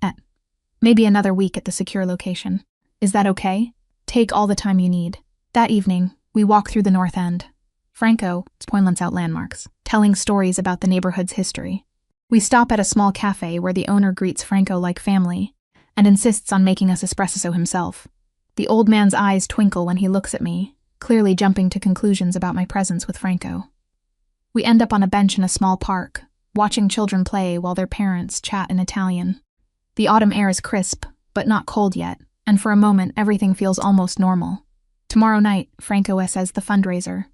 Maybe another week at the secure location. Is that okay? Take all the time you need. That evening, we walk through the North End. Franco points out landmarks, telling stories about the neighborhood's history. We stop at a small cafe where the owner greets Franco like family and insists on making us espresso himself. The old man's eyes twinkle when he looks at me, clearly jumping to conclusions about my presence with Franco. We end up on a bench in a small park, watching children play while their parents chat in Italian. The autumn air is crisp, but not cold yet, and for a moment everything feels almost normal. Tomorrow night, Franco says the fundraiser.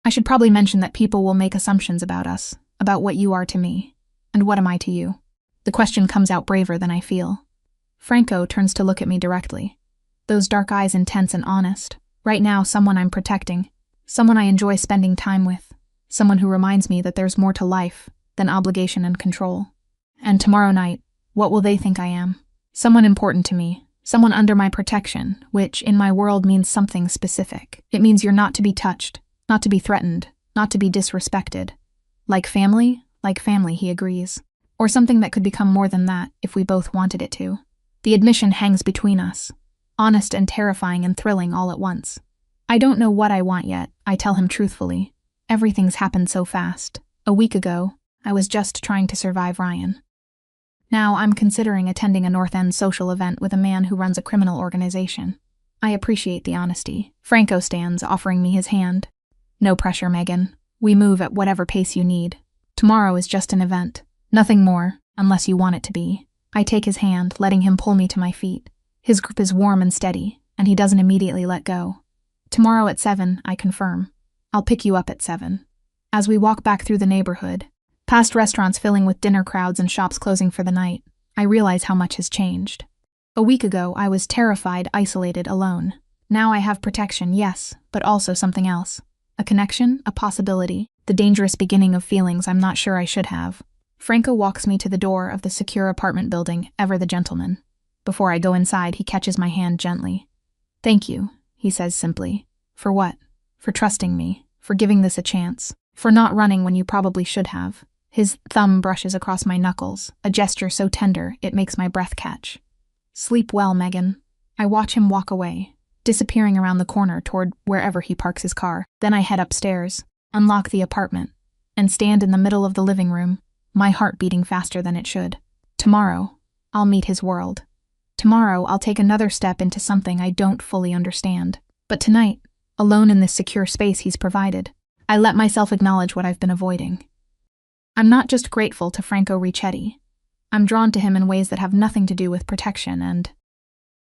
I should probably mention that people will make assumptions about us, about what you are to me, and what am I to you. The question comes out braver than I feel. Franco turns to look at me directly. Those dark eyes intense and honest. Right now, someone I'm protecting, someone I enjoy spending time with, someone who reminds me that there's more to life than obligation and control. And tomorrow night, what will they think I am? Someone important to me. Someone under my protection, which in my world means something specific. It means you're not to be touched, not to be threatened, not to be disrespected. Like family, he agrees. Or something that could become more than that if we both wanted it to. The admission hangs between us, honest and terrifying and thrilling all at once. I don't know what I want yet, I tell him truthfully. Everything's happened so fast. A week ago, I was just trying to survive Ryan. Now I'm considering attending a North End social event with a man who runs a criminal organization. I appreciate the honesty. Franco stands, offering me his hand. No pressure, Megan. We move at whatever pace you need. Tomorrow is just an event. Nothing more, unless you want it to be. I take his hand, letting him pull me to my feet. His grip is warm and steady, and he doesn't immediately let go. Tomorrow at 7, I confirm. I'll pick you up at 7. As we walk back through the neighborhood, past restaurants filling with dinner crowds and shops closing for the night, I realize how much has changed. A week ago, I was terrified, isolated, alone. Now I have protection, yes, but also something else. A connection, a possibility, the dangerous beginning of feelings I'm not sure I should have. Franco walks me to the door of the secure apartment building, ever the gentleman. Before I go inside, he catches my hand gently. Thank you, he says simply. For what? For trusting me, for giving this a chance, for not running when you probably should have. His thumb brushes across my knuckles, a gesture so tender it makes my breath catch. Sleep well, Megan. I watch him walk away, disappearing around the corner toward wherever he parks his car. Then I head upstairs, unlock the apartment, and stand in the middle of the living room, my heart beating faster than it should. Tomorrow, I'll meet his world. Tomorrow, I'll take another step into something I don't fully understand. But tonight, alone in this secure space he's provided, I let myself acknowledge what I've been avoiding. I'm not just grateful to Franco Ricchetti. I'm drawn to him in ways that have nothing to do with protection and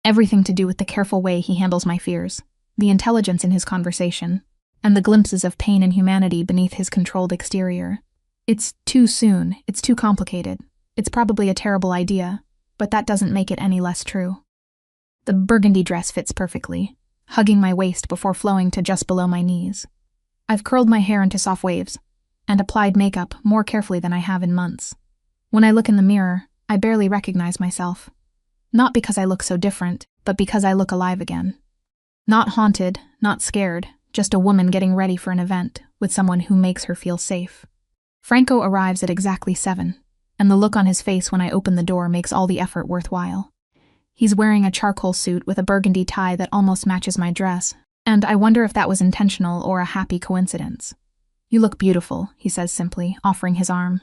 everything to do with the careful way he handles my fears, the intelligence in his conversation, and the glimpses of pain and humanity beneath his controlled exterior. It's too soon, it's too complicated, it's probably a terrible idea, but that doesn't make it any less true. The burgundy dress fits perfectly, hugging my waist before flowing to just below my knees. I've curled my hair into soft waves, and applied makeup more carefully than I have in months. When I look in the mirror, I barely recognize myself. Not because I look so different, but because I look alive again. Not haunted, not scared, just a woman getting ready for an event with someone who makes her feel safe. Franco arrives at exactly 7, and the look on his face when I open the door makes all the effort worthwhile. He's wearing a charcoal suit with a burgundy tie that almost matches my dress, and I wonder if that was intentional or a happy coincidence. You look beautiful, he says simply, offering his arm.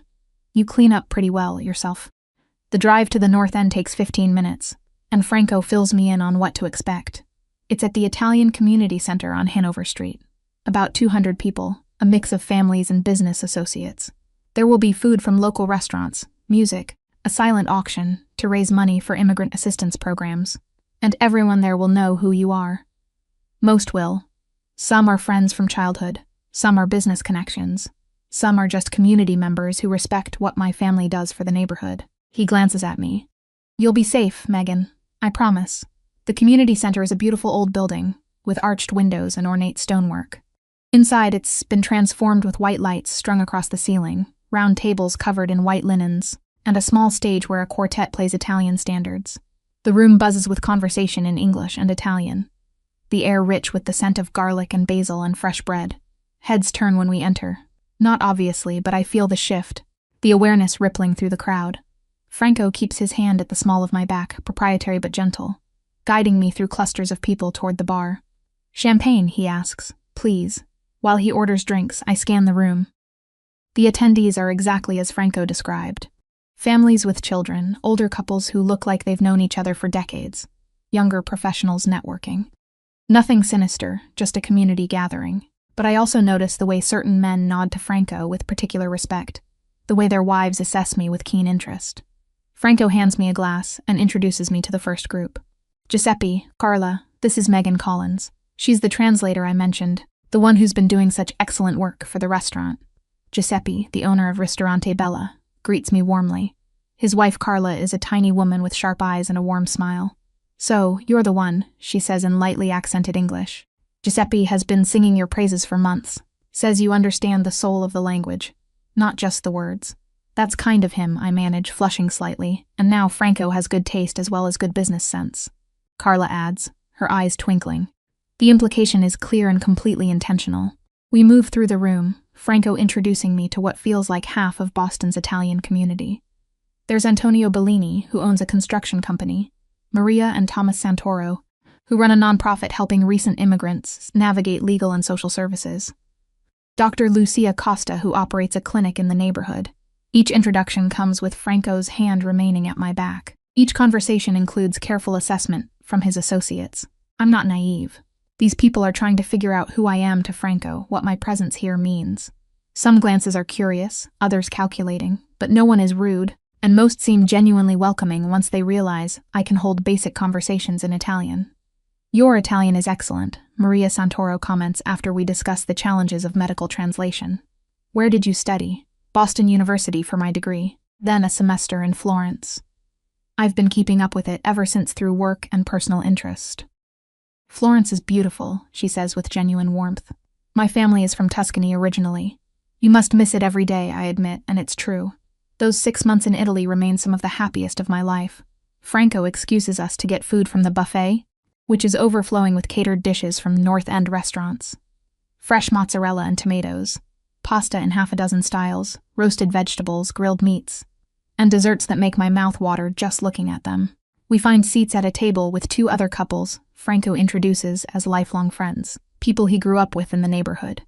You clean up pretty well yourself. The drive to the North End takes 15 minutes, and Franco fills me in on what to expect. It's at the Italian Community Center on Hanover Street. About 200 people, a mix of families and business associates. There will be food from local restaurants, music, a silent auction to raise money for immigrant assistance programs, and everyone there will know who you are. Most will. Some are friends from childhood. Some are business connections. Some are just community members who respect what my family does for the neighborhood. He glances at me. You'll be safe, Megan. I promise. The community center is a beautiful old building, with arched windows and ornate stonework. Inside, it's been transformed with white lights strung across the ceiling, round tables covered in white linens, and a small stage where a quartet plays Italian standards. The room buzzes with conversation in English and Italian, the air rich with the scent of garlic and basil and fresh bread. Heads turn when we enter. Not obviously, but I feel the shift, the awareness rippling through the crowd. Franco keeps his hand at the small of my back, proprietary but gentle, guiding me through clusters of people toward the bar. Champagne, he asks, please. While he orders drinks, I scan the room. The attendees are exactly as Franco described. Families with children, older couples who look like they've known each other for decades, younger professionals networking. Nothing sinister, just a community gathering. But I also notice the way certain men nod to Franco with particular respect, the way their wives assess me with keen interest. Franco hands me a glass and introduces me to the first group. Giuseppe, Carla, this is Megan Collins. She's the translator I mentioned, the one who's been doing such excellent work for the restaurant. Giuseppe, the owner of Ristorante Bella, greets me warmly. His wife Carla is a tiny woman with sharp eyes and a warm smile. So, you're the one, she says in lightly accented English. Giuseppe has been singing your praises for months. Says you understand the soul of the language, not just the words. That's kind of him, I manage, flushing slightly, and now Franco has good taste as well as good business sense. Carla adds, her eyes twinkling. The implication is clear and completely intentional. We move through the room, Franco introducing me to what feels like half of Boston's Italian community. There's Antonio Bellini, who owns a construction company, Maria and Thomas Santoro, who run a nonprofit helping recent immigrants navigate legal and social services. Dr. Lucia Costa, who operates a clinic in the neighborhood. Each introduction comes with Franco's hand remaining at my back. Each conversation includes careful assessment from his associates. I'm not naive. These people are trying to figure out who I am to Franco, what my presence here means. Some glances are curious, others calculating, but no one is rude, and most seem genuinely welcoming once they realize I can hold basic conversations in Italian. Your Italian is excellent, Maria Santoro comments after we discuss the challenges of medical translation. Where did you study? Boston University for my degree, then a semester in Florence. I've been keeping up with it ever since through work and personal interest. Florence is beautiful, she says with genuine warmth. My family is from Tuscany originally. You must miss it every day, I admit, and it's true. Those 6 months in Italy remain some of the happiest of my life. Franco excuses us to get food from the buffet, which is overflowing with catered dishes from North End restaurants. Fresh mozzarella and tomatoes, pasta in half a dozen styles, roasted vegetables, grilled meats, and desserts that make my mouth water just looking at them. We find seats at a table with 2 other couples Franco introduces as lifelong friends, people he grew up with in the neighborhood.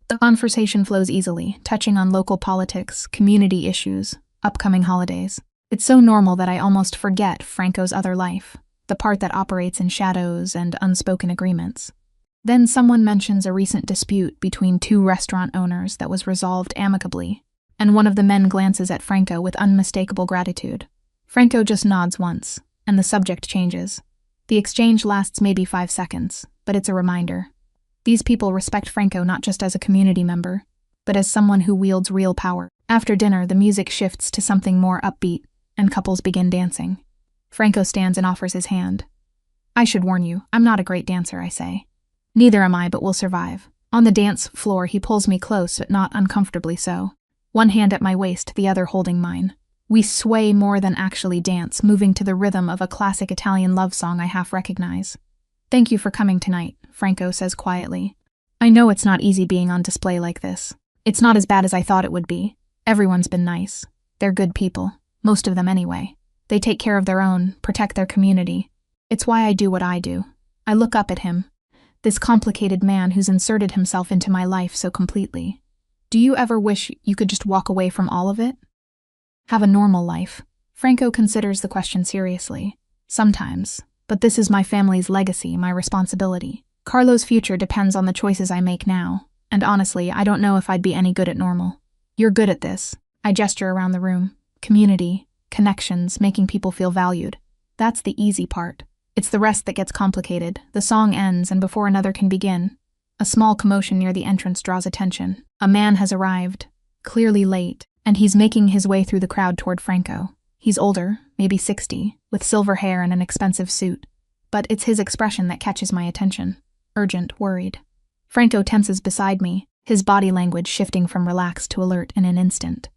The conversation flows easily, touching on local politics, community issues, upcoming holidays. It's so normal that I almost forget Franco's other life, the part that operates in shadows and unspoken agreements. Then someone mentions a recent dispute between 2 restaurant owners that was resolved amicably, and one of the men glances at Franco with unmistakable gratitude. Franco just nods once, and the subject changes. The exchange lasts maybe 5 seconds, but it's a reminder. These people respect Franco not just as a community member, but as someone who wields real power. After dinner, the music shifts to something more upbeat, and couples begin dancing. Franco stands and offers his hand. I should warn you, I'm not a great dancer, I say. Neither am I, but we'll survive. On the dance floor, he pulls me close, but not uncomfortably so. One hand at my waist, the other holding mine. We sway more than actually dance, moving to the rhythm of a classic Italian love song I half recognize. Thank you for coming tonight, Franco says quietly. I know it's not easy being on display like this. It's not as bad as I thought it would be. Everyone's been nice. They're good people. Most of them anyway. They take care of their own, protect their community. It's why I do what I do. I look up at him, this complicated man who's inserted himself into my life so completely. Do you ever wish you could just walk away from all of it? Have a normal life? Franco considers the question seriously. Sometimes. But this is my family's legacy, my responsibility. Carlo's future depends on the choices I make now, and honestly, I don't know if I'd be any good at normal. You're good at this. I gesture around the room. Community. Connections, making people feel valued. That's the easy part. It's the rest that gets complicated. The song ends, and before another can begin, A small commotion near the entrance draws attention. A man has arrived, clearly late, and he's making his way through the crowd toward Franco. He's older, maybe 60, with silver hair and an expensive suit. But it's his expression that catches my attention. Urgent, worried. Franco tenses beside me, his body language shifting from relaxed to alert in an instant.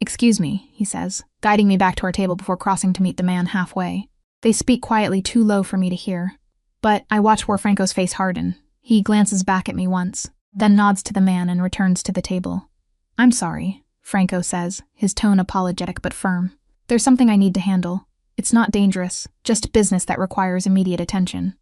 "Excuse me," he says, guiding me back to our table before crossing to meet the man halfway. They speak quietly, too low for me to hear. But I watch where Franco's face harden. He glances back at me once, then nods to the man and returns to the table. "I'm sorry," Franco says, his tone apologetic but firm. "There's something I need to handle. It's not dangerous, just business that requires immediate attention.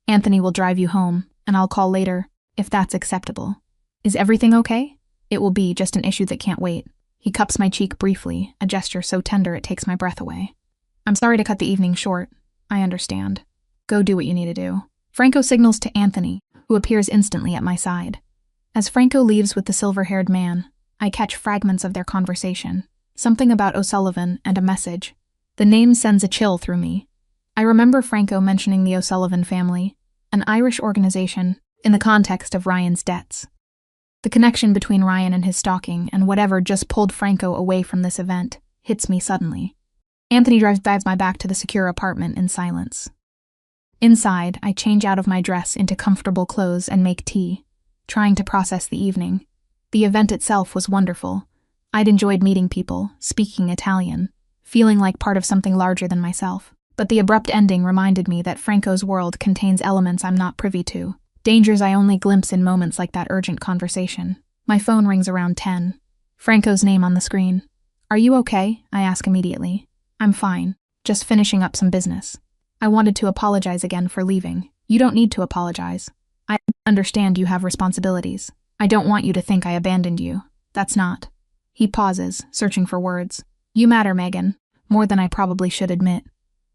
Anthony will drive you home, and I'll call later, if that's acceptable. Is everything okay? It will be just an issue that can't wait." He cups my cheek briefly, a gesture so tender it takes my breath away. "I'm sorry to cut the evening short. I understand. Go do what you need to do." Franco signals to Anthony, who appears instantly at my side. As Franco leaves with the silver-haired man, I catch fragments of their conversation, something about O'Sullivan and a message. The name sends a chill through me. I remember Franco mentioning the O'Sullivan family, an Irish organization, in the context of Ryan's debts. The connection between Ryan and his stalking and whatever just pulled Franco away from this event hits me suddenly. Anthony drives my back to the secure apartment in silence. Inside, I change out of my dress into comfortable clothes and make tea, trying to process the evening. The event itself was wonderful. I'd enjoyed meeting people, speaking Italian, feeling like part of something larger than myself. But the abrupt ending reminded me that Franco's world contains elements I'm not privy to, dangers I only glimpse in moments like that urgent conversation. My phone rings around 10. Franco's name on the screen. "Are you okay?" I ask immediately. "I'm fine, just finishing up some business." I wanted to apologize again for leaving. "You don't need to apologize. I understand you have responsibilities. I don't want you to think I abandoned you. That's not." He pauses, searching for words. "You matter, Megan, more than I probably should admit.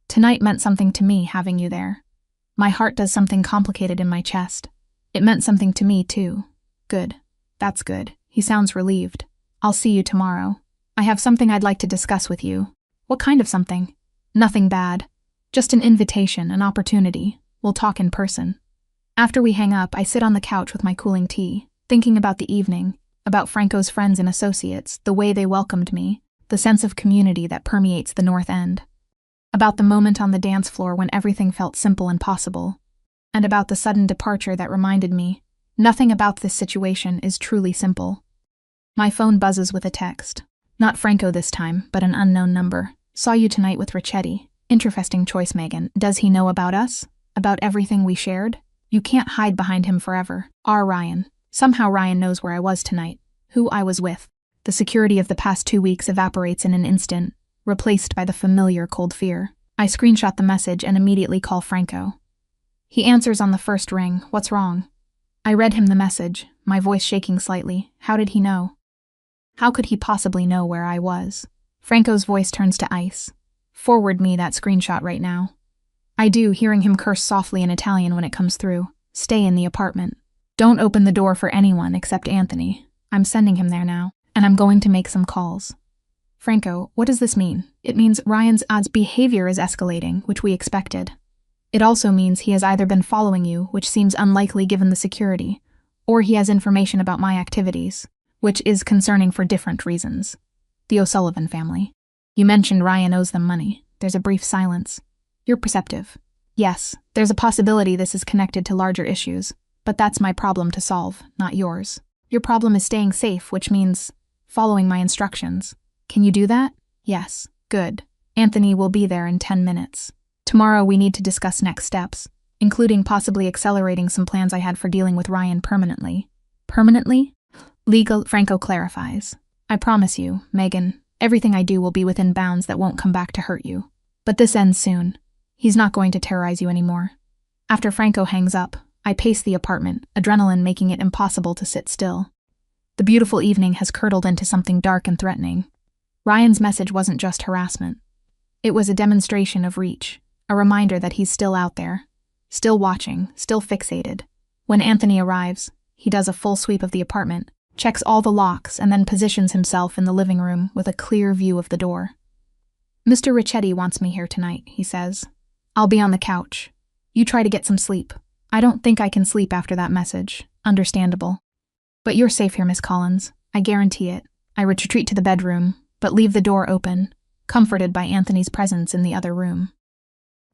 Tonight meant something to me having you there. My heart does something complicated in my chest. It meant something to me, too." "Good. That's good." He sounds relieved. "I'll see you tomorrow. I have something I'd like to discuss with you." "What kind of something?" "Nothing bad. Just an invitation, an opportunity. We'll talk in person." After we hang up, I sit on the couch with my cooling tea, thinking about the evening, about Franco's friends and associates, the way they welcomed me, the sense of community that permeates the North End. About the moment on the dance floor when everything felt simple and possible. And about the sudden departure that reminded me, nothing about this situation is truly simple. My phone buzzes with a text. Not Franco this time, but an unknown number. "Saw you tonight with Richetti. Interesting choice, Megan. Does he know about us? About everything we shared? You can't hide behind him forever." "R. Ryan." Somehow Ryan knows where I was tonight, who I was with. The security of the past 2 weeks evaporates in an instant, replaced by the familiar cold fear. I screenshot the message and immediately call Franco. He answers on the first ring. "What's wrong?" I read him the message, my voice shaking slightly. How did he know? How could he possibly know where I was? Franco's voice turns to ice. "Forward me that screenshot right now." I do, hearing him curse softly in Italian when it comes through. "Stay in the apartment. Don't open the door for anyone except Anthony. I'm sending him there now, and I'm going to make some calls." "Franco, what does this mean?" "It means Ryan's behavior is escalating, which we expected. It also means he has either been following you, which seems unlikely given the security, or he has information about my activities, which is concerning for different reasons. The O'Sullivan family. You mentioned Ryan owes them money." There's a brief silence. "You're perceptive." "Yes, there's a possibility this is connected to larger issues, but that's my problem to solve, not yours. Your problem is staying safe, which means following my instructions. Can you do that?" "Yes." "Good. Anthony will be there in 10 minutes. Tomorrow we need to discuss next steps, including possibly accelerating some plans I had for dealing with Ryan permanently." "Permanently?" "Legal," Franco clarifies. "I promise you, Megan, everything I do will be within bounds that won't come back to hurt you. But this ends soon. He's not going to terrorize you anymore." After Franco hangs up, I pace the apartment, adrenaline making it impossible to sit still. The beautiful evening has curdled into something dark and threatening. Ryan's message wasn't just harassment. It was a demonstration of reach, a reminder that he's still out there, still watching, still fixated. When Anthony arrives, he does a full sweep of the apartment, checks all the locks, and then positions himself in the living room with a clear view of the door. "Mr. Richetti wants me here tonight," he says. "I'll be on the couch. You try to get some sleep. I don't think I can sleep after that message. Understandable. But you're safe here, Miss Collins. I guarantee it. I retreat to the bedroom, but leave the door open, comforted by Anthony's presence in the other room.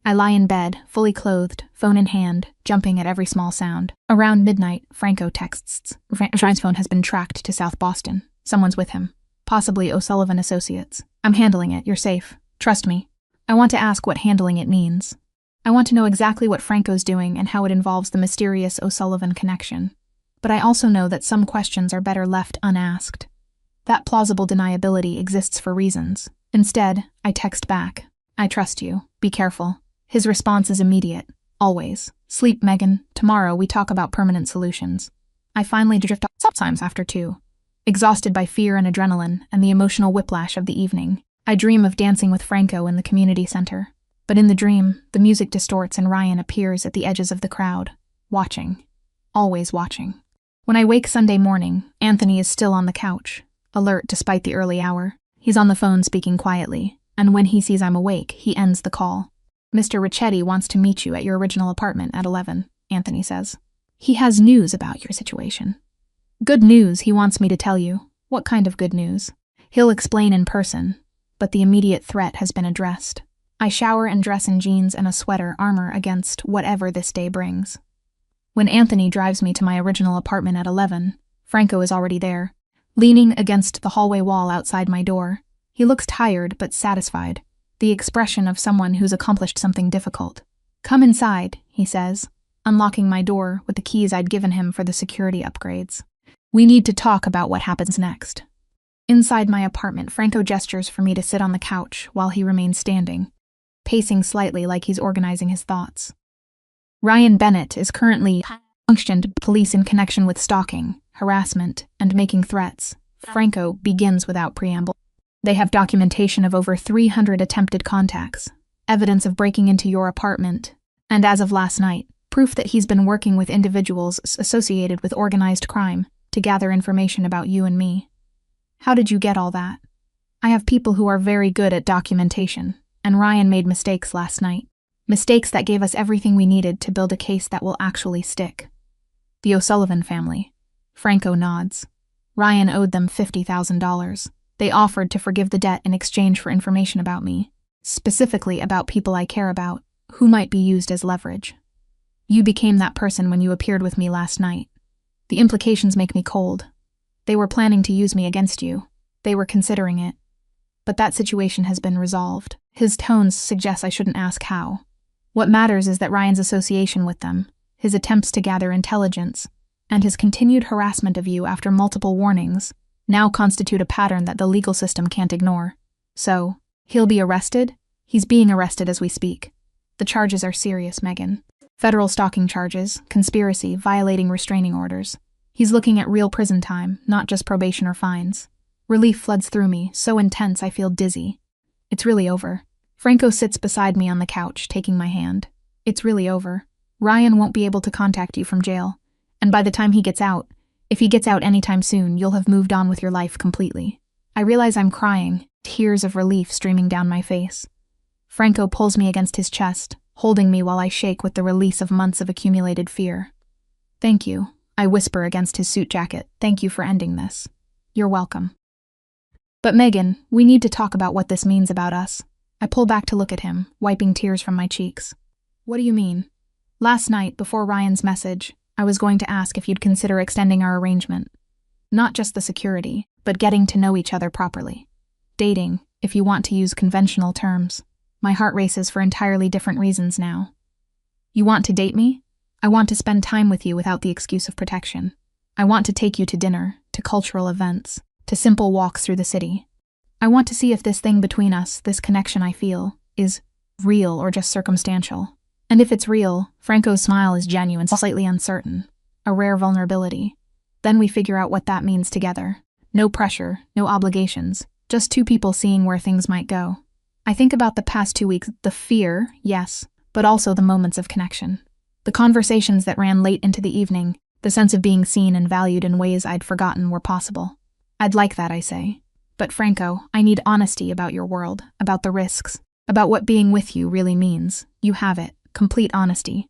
I lie in bed, fully clothed, phone in hand, jumping at every small sound. Around midnight, Franco texts. Ryan's phone has been tracked to South Boston. Someone's with him. Possibly O'Sullivan Associates. I'm handling it. You're safe. Trust me. I want to ask what handling it means. I want to know exactly what Franco's doing and how it involves the mysterious O'Sullivan connection. But I also know that some questions are better left unasked. That plausible deniability exists for reasons. Instead, I text back. I trust you. Be careful. His response is immediate. Always. Sleep, Megan. Tomorrow we talk about permanent solutions. I finally drift off sometimes after 2. Exhausted by fear and adrenaline and the emotional whiplash of the evening, I dream of dancing with Franco in the community center. But in the dream, the music distorts and Ryan appears at the edges of the crowd, watching. Always watching. When I wake Sunday morning, Anthony is still on the couch, alert despite the early hour. He's on the phone speaking quietly, and when he sees I'm awake, he ends the call. Mr. Ricchetti wants to meet you at your original apartment at 11, Anthony says. He has news about your situation. Good news, he wants me to tell you. What kind of good news? He'll explain in person, but the immediate threat has been addressed. I shower and dress in jeans and a sweater armor against whatever this day brings. When Anthony drives me to my original apartment at 11, Franco is already there, leaning against the hallway wall outside my door. He looks tired but satisfied, the expression of someone who's accomplished something difficult. Come inside, he says, unlocking my door with the keys I'd given him for the security upgrades. We need to talk about what happens next. Inside my apartment, Franco gestures for me to sit on the couch while he remains standing, pacing slightly like he's organizing his thoughts. Ryan Bennett is currently functioned police in connection with stalking, harassment, and making threats. Franco begins without preamble. They have documentation of over 300 attempted contacts, evidence of breaking into your apartment, and as of last night, proof that he's been working with individuals associated with organized crime to gather information about you and me. How did you get all that? I have people who are very good at documentation, and Ryan made mistakes last night. Mistakes that gave us everything we needed to build a case that will actually stick. The O'Sullivan family. Franco nods. Ryan owed them $50,000. They offered to forgive the debt in exchange for information about me, specifically about people I care about, who might be used as leverage. You became that person when you appeared with me last night. The implications make me cold. They were planning to use me against you. They were considering it. But that situation has been resolved. His tones suggest I shouldn't ask how. What matters is that Ryan's association with them, his attempts to gather intelligence, and his continued harassment of you after multiple warnings now constitute a pattern that the legal system can't ignore. So, he'll be arrested? He's being arrested as we speak. The charges are serious, Megan. Federal stalking charges, conspiracy, violating restraining orders. He's looking at real prison time, not just probation or fines. Relief floods through me, so intense I feel dizzy. It's really over. Franco sits beside me on the couch, taking my hand. It's really over. Ryan won't be able to contact you from jail. And by the time he gets out, if he gets out anytime soon, you'll have moved on with your life completely. I realize I'm crying, tears of relief streaming down my face. Franco pulls me against his chest, holding me while I shake with the release of months of accumulated fear. Thank you, I whisper against his suit jacket. Thank you for ending this. You're welcome. But Megan, we need to talk about what this means about us. I pull back to look at him, wiping tears from my cheeks. What do you mean? Last night, before Ryan's message, I was going to ask if you'd consider extending our arrangement. Not just the security, but getting to know each other properly. Dating, if you want to use conventional terms. My heart races for entirely different reasons now. You want to date me? I want to spend time with you without the excuse of protection. I want to take you to dinner, to cultural events, to simple walks through the city. I want to see if this thing between us, this connection I feel, is real or just circumstantial. And if it's real, Franco's smile is genuine, slightly uncertain, a rare vulnerability. Then we figure out what that means together. No pressure, no obligations, just two people seeing where things might go. I think about the past 2 weeks, the fear, yes, but also the moments of connection. The conversations that ran late into the evening, the sense of being seen and valued in ways I'd forgotten were possible. I'd like that, I say. But Franco, I need honesty about your world, about the risks, about what being with you really means. You have it. Complete honesty.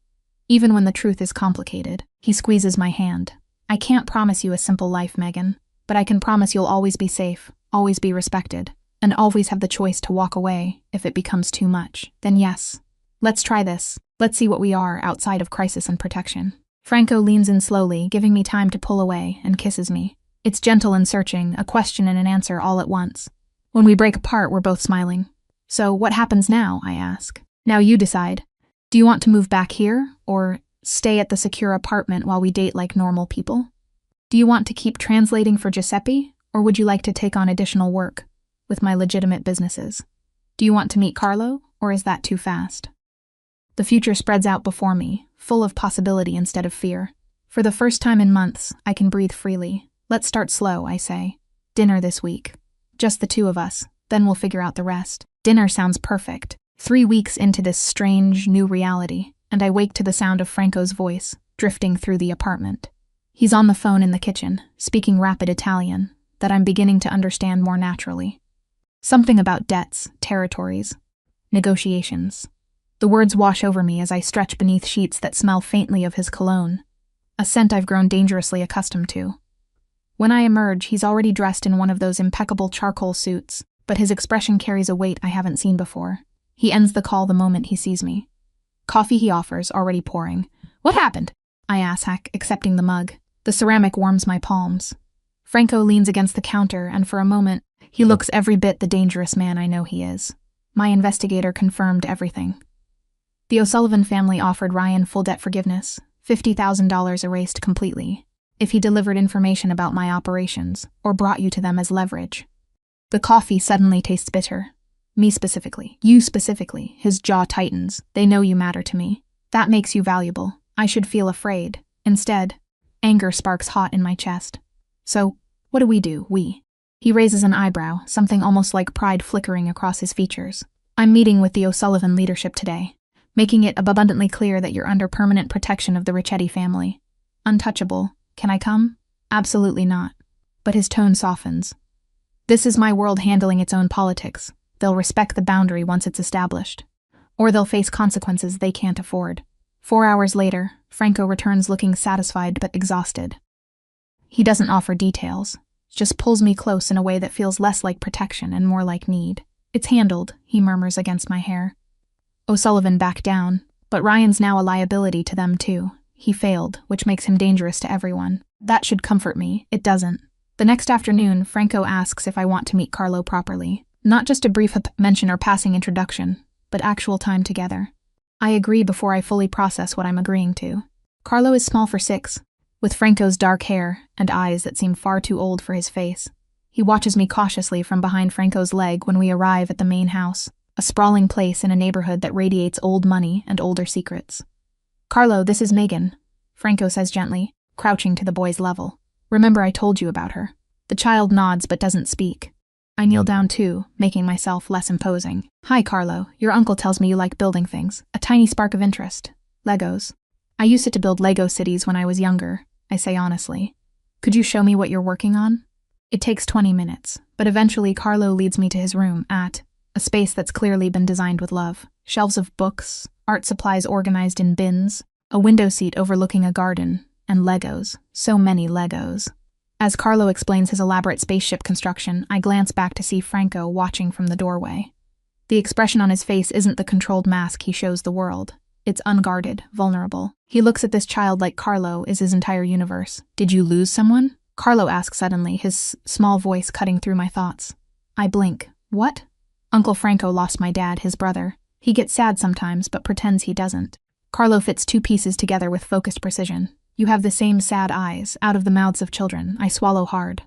Even when the truth is complicated. He squeezes my hand. I can't promise you a simple life, Megan, but I can promise you'll always be safe, always be respected, and always have the choice to walk away if it becomes too much. Then yes, let's try this. Let's see what we are outside of crisis and protection. Franco leans in slowly, giving me time to pull away, and kisses me. It's gentle and searching, a question and an answer all at once. When we break apart, we're both smiling. So what happens now, I ask. Now you decide. Do you want to move back here, or stay at the secure apartment while we date like normal people? Do you want to keep translating for Giuseppe, or would you like to take on additional work with my legitimate businesses? Do you want to meet Carlo, or is that too fast? The future spreads out before me, full of possibility instead of fear. For the first time in months, I can breathe freely. Let's start slow, I say. Dinner this week. Just the two of us, then we'll figure out the rest. Dinner sounds perfect. 3 weeks into this strange, new reality, and I wake to the sound of Franco's voice, drifting through the apartment. He's on the phone in the kitchen, speaking rapid Italian, that I'm beginning to understand more naturally. Something about debts, territories, negotiations. The words wash over me as I stretch beneath sheets that smell faintly of his cologne, a scent I've grown dangerously accustomed to. When I emerge, he's already dressed in one of those impeccable charcoal suits, but his expression carries a weight I haven't seen before. He ends the call the moment he sees me. Coffee he offers, already pouring. What happened? I ask, accepting the mug. The ceramic warms my palms. Franco leans against the counter, and for a moment, he looks every bit the dangerous man I know he is. My investigator confirmed everything. The O'Sullivan family offered Ryan full debt forgiveness, $50,000 erased completely, if he delivered information about my operations, or brought you to them as leverage. The coffee suddenly tastes bitter. Me specifically. You specifically. His jaw tightens. They know you matter to me. That makes you valuable. I should feel afraid. Instead, anger sparks hot in my chest. So, what do? We. He raises an eyebrow, something almost like pride flickering across his features. I'm meeting with the O'Sullivan leadership today, making it abundantly clear that you're under permanent protection of the Richetti family. Untouchable. Can I come? Absolutely not. But his tone softens. This is my world handling its own politics. They'll respect the boundary once it's established. Or they'll face consequences they can't afford. 4 hours later, Franco returns looking satisfied but exhausted. He doesn't offer details, just pulls me close in a way that feels less like protection and more like need. It's handled, he murmurs against my hair. O'Sullivan backed down, but Ryan's now a liability to them too. He failed, which makes him dangerous to everyone. That should comfort me. It doesn't. The next afternoon, Franco asks if I want to meet Carlo properly. Not just a brief mention or passing introduction, but actual time together. I agree before I fully process what I'm agreeing to. Carlo is small for 6, with Franco's dark hair and eyes that seem far too old for his face. He watches me cautiously from behind Franco's leg when we arrive at the main house, a sprawling place in a neighborhood that radiates old money and older secrets. Carlo, this is Megan, Franco says gently, crouching to the boy's level. Remember I told you about her. The child nods but doesn't speak. I kneel down too, making myself less imposing. Hi, Carlo. Your uncle tells me you like building things. A tiny spark of interest. Legos. I used to build Lego cities when I was younger, I say honestly. Could you show me what you're working on? It takes 20 minutes, but eventually Carlo leads me to his room at a space that's clearly been designed with love. Shelves of books, art supplies organized in bins, a window seat overlooking a garden, and Legos. So many Legos. As Carlo explains his elaborate spaceship construction, I glance back to see Franco watching from the doorway. The expression on his face isn't the controlled mask he shows the world. It's unguarded, vulnerable. He looks at this child like Carlo is his entire universe. Did you lose someone? Carlo asks suddenly, his small voice cutting through my thoughts. I blink. What? Uncle Franco lost my dad, his brother. He gets sad sometimes, but pretends he doesn't. Carlo fits 2 pieces together with focused precision. You have the same sad eyes, out of the mouths of children. I swallow hard.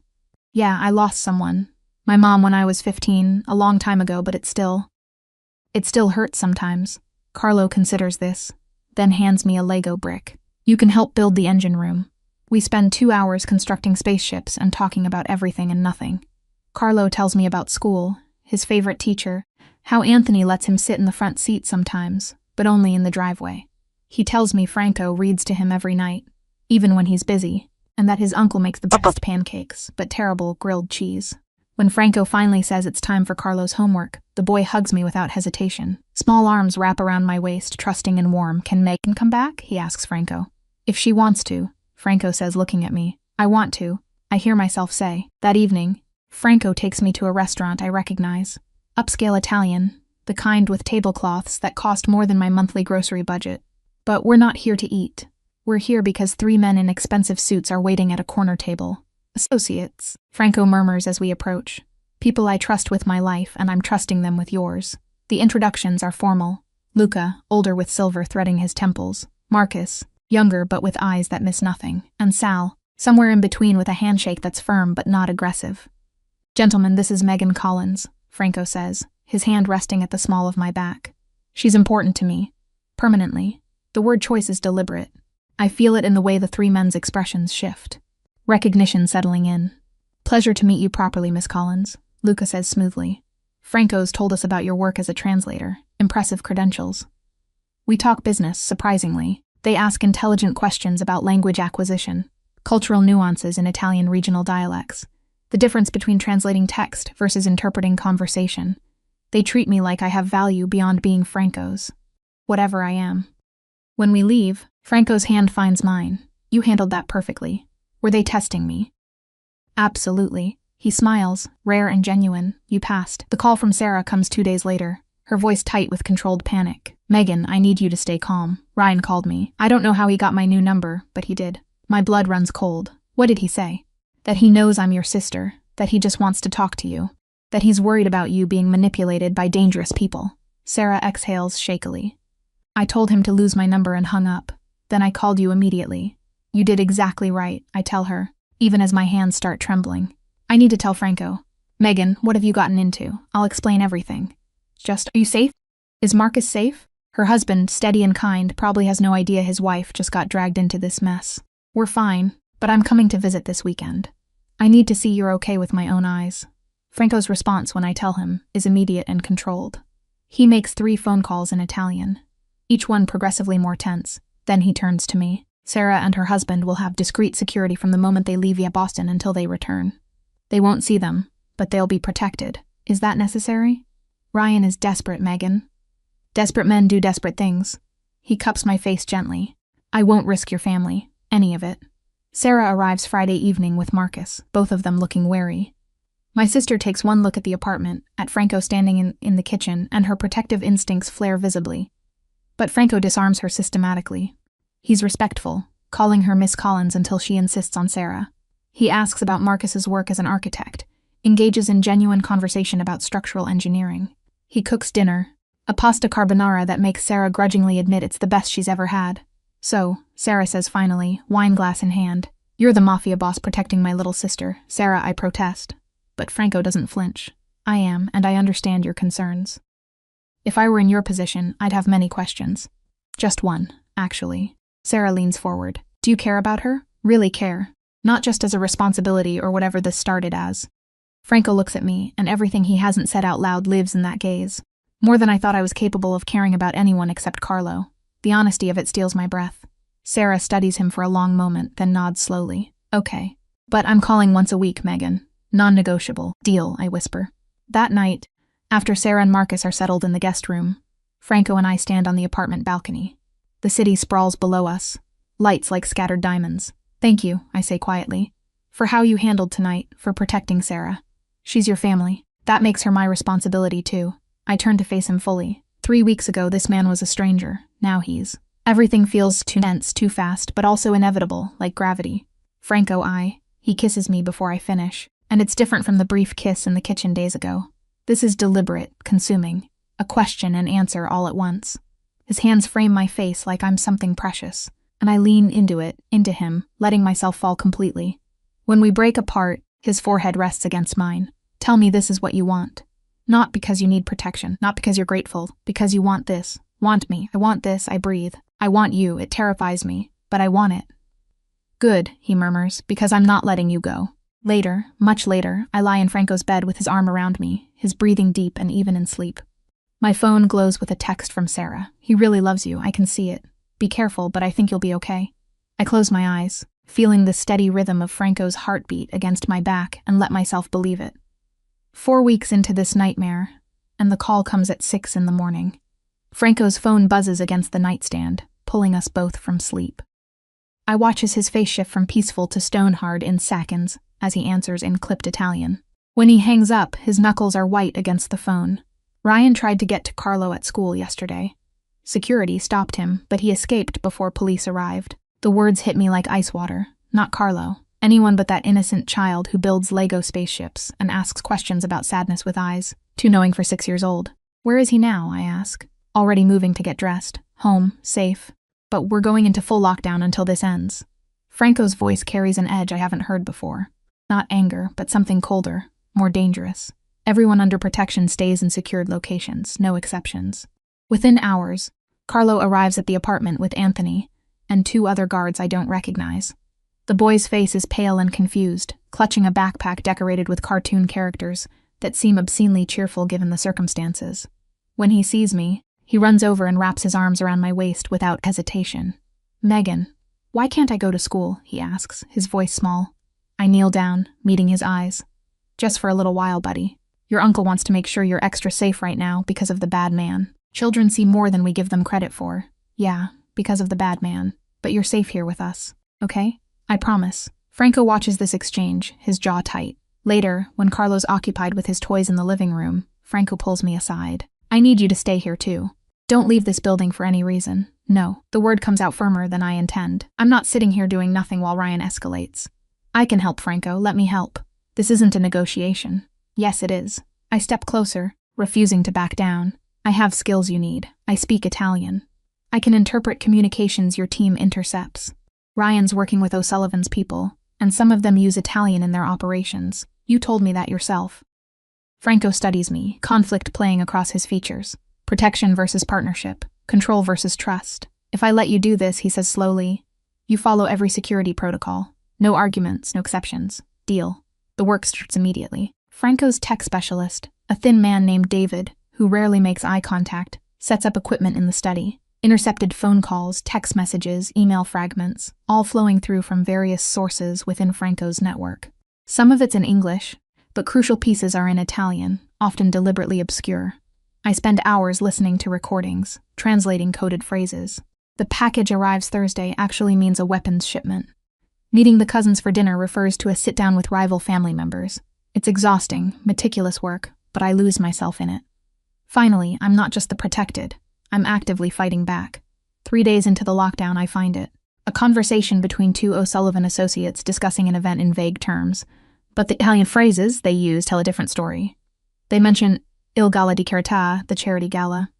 Yeah, I lost someone. My mom when I was 15, a long time ago, but it still hurts sometimes. Carlo considers this, then hands me a Lego brick. You can help build the engine room. We spend 2 hours constructing spaceships and talking about everything and nothing. Carlo tells me about school, his favorite teacher, how Anthony lets him sit in the front seat sometimes, but only in the driveway. He tells me Franco reads to him every night, even when he's busy, and that his uncle makes the best pancakes, but terrible grilled cheese. When Franco finally says it's time for Carlo's homework, the boy hugs me without hesitation. Small arms wrap around my waist, trusting and warm. Can Megan come back? He asks Franco. If she wants to, Franco says, looking at me. I want to, I hear myself say. That evening, Franco takes me to a restaurant I recognize. Upscale Italian, the kind with tablecloths that cost more than my monthly grocery budget. But we're not here to eat. We're here because 3 men in expensive suits are waiting at a corner table. Associates, Franco murmurs as we approach. People I trust with my life, and I'm trusting them with yours. The introductions are formal. Luca, older with silver threading his temples. Marcus, younger but with eyes that miss nothing. And Sal, somewhere in between with a handshake that's firm but not aggressive. Gentlemen, this is Megan Collins, Franco says, his hand resting at the small of my back. She's important to me. Permanently. The word choice is deliberate. I feel it in the way the 3 men's expressions shift. Recognition settling in. Pleasure to meet you properly, Miss Collins, Luca says smoothly. Franco's told us about your work as a translator. Impressive credentials. We talk business, surprisingly. They ask intelligent questions about language acquisition, cultural nuances in Italian regional dialects, the difference between translating text versus interpreting conversation. They treat me like I have value beyond being Franco's. Whatever I am. When we leave, Franco's hand finds mine. You handled that perfectly. Were they testing me? Absolutely. He smiles, rare and genuine. You passed. The call from Sarah comes 2 days later, her voice tight with controlled panic. Megan, I need you to stay calm. Ryan called me. I don't know how he got my new number, but he did. My blood runs cold. What did he say? That he knows I'm your sister, that he just wants to talk to you, that he's worried about you being manipulated by dangerous people. Sarah exhales shakily. I told him to lose my number and hung up. Then I called you immediately. You did exactly right, I tell her, even as my hands start trembling. I need to tell Franco. Megan, what have you gotten into? I'll explain everything. Are you safe? Is Marcus safe? Her husband, steady and kind, probably has no idea his wife just got dragged into this mess. We're fine, but I'm coming to visit this weekend. I need to see you're okay with my own eyes. Franco's response when I tell him is immediate and controlled. He makes 3 phone calls in Italian, each one progressively more tense. Then he turns to me. Sarah and her husband will have discreet security from the moment they leave via Boston until they return. They won't see them, but they'll be protected. Is that necessary? Ryan is desperate, Megan. Desperate men do desperate things. He cups my face gently. I won't risk your family, any of it. Sarah arrives Friday evening with Marcus, both of them looking wary. My sister takes one look at the apartment, at Franco standing in the kitchen, and her protective instincts flare visibly. But Franco disarms her systematically. He's respectful, calling her Miss Collins until she insists on Sarah. He asks about Marcus's work as an architect, engages in genuine conversation about structural engineering. He cooks dinner, a pasta carbonara that makes Sarah grudgingly admit it's the best she's ever had. So, Sarah says finally, wine glass in hand, "You're the mafia boss protecting my little sister." Sarah, I protest. But Franco doesn't flinch. I am, and I understand your concerns. If I were in your position, I'd have many questions. Just one, actually. Sarah leans forward. Do you care about her? Really care? Not just as a responsibility or whatever this started as. Franco looks at me, and everything he hasn't said out loud lives in that gaze. More than I thought I was capable of caring about anyone except Carlo. The honesty of it steals my breath. Sarah studies him for a long moment, then nods slowly. Okay. But I'm calling once a week, Megan. Non-negotiable. Deal, I whisper. That night, after Sarah and Marcus are settled in the guest room, Franco and I stand on the apartment balcony. The city sprawls below us, lights like scattered diamonds. Thank you, I say quietly, for how you handled tonight, for protecting Sarah. She's your family. That makes her my responsibility, too. I turn to face him fully. 3 weeks ago, this man was a stranger. Now he's. Everything feels too tense, too fast, but also inevitable, like gravity. Franco, he kisses me before I finish, and it's different from the brief kiss in the kitchen days ago. This is deliberate, consuming, a question and answer all at once. His hands frame my face like I'm something precious, and I lean into him, letting myself fall completely. When we break apart, his forehead rests against mine. Tell me this is what you want. Not because you need protection, not because you're grateful, because you want this. Want me. I want this, I breathe. I want you, it terrifies me, but I want it. Good, he murmurs, because I'm not letting you go. Later, much later, I lie in Franco's bed with his arm around me, his breathing deep and even in sleep. My phone glows with a text from Sarah. He really loves you, I can see it. Be careful, but I think you'll be okay. I close my eyes, feeling the steady rhythm of Franco's heartbeat against my back, and let myself believe it. 4 weeks into this nightmare, and the call comes at 6 in the morning. Franco's phone buzzes against the nightstand, pulling us both from sleep. I watch as his face shift from peaceful to stone-hard in seconds as he answers in clipped Italian. When he hangs up, his knuckles are white against the phone. Ryan tried to get to Carlo at school yesterday. Security stopped him, but he escaped before police arrived. The words hit me like ice water. Not Carlo. Anyone but that innocent child who builds Lego spaceships and asks questions about sadness with eyes. Too knowing for 6 years old. Where is he now, I ask. Already moving to get dressed. Home. Safe. But we're going into full lockdown until this ends. Franco's voice carries an edge I haven't heard before. Not anger, but something colder. More dangerous. Everyone under protection stays in secured locations, no exceptions. Within hours, Carlo arrives at the apartment with Anthony and 2 other guards I don't recognize. The boy's face is pale and confused, clutching a backpack decorated with cartoon characters that seem obscenely cheerful given the circumstances. When he sees me, he runs over and wraps his arms around my waist without hesitation. Megan, why can't I go to school? He asks, his voice small. I kneel down, meeting his eyes. Just for a little while, buddy. Your uncle wants to make sure you're extra safe right now because of the bad man. Children see more than we give them credit for. Yeah, because of the bad man. But you're safe here with us, okay? I promise. Franco watches this exchange, his jaw tight. Later, when Carlo's occupied with his toys in the living room, Franco pulls me aside. I need you to stay here too. Don't leave this building for any reason. No, the word comes out firmer than I intend. I'm not sitting here doing nothing while Ryan escalates. I can help, Franco. Let me help. This isn't a negotiation. Yes, it is. I step closer, refusing to back down. I have skills you need. I speak Italian. I can interpret communications your team intercepts. Ryan's working with O'Sullivan's people, and some of them use Italian in their operations. You told me that yourself. Franco studies me, conflict playing across his features. Protection versus partnership. Control versus trust. If I let you do this, he says slowly, you follow every security protocol. No arguments, no exceptions. Deal. The work starts immediately. Franco's tech specialist, a thin man named David, who rarely makes eye contact, sets up equipment in the study. Intercepted phone calls, text messages, email fragments, all flowing through from various sources within Franco's network. Some of it's in English, but crucial pieces are in Italian, often deliberately obscure. I spend hours listening to recordings, translating coded phrases. The package arrives Thursday actually means a weapons shipment. Meeting the cousins for dinner refers to a sit-down with rival family members. It's exhausting, meticulous work, but I lose myself in it. Finally, I'm not just the protected. I'm actively fighting back. 3 days into the lockdown, I find it. A conversation between 2 O'Sullivan associates discussing an event in vague terms, but the Italian phrases they use tell a different story. They mention Il Gala di Carità, the charity gala.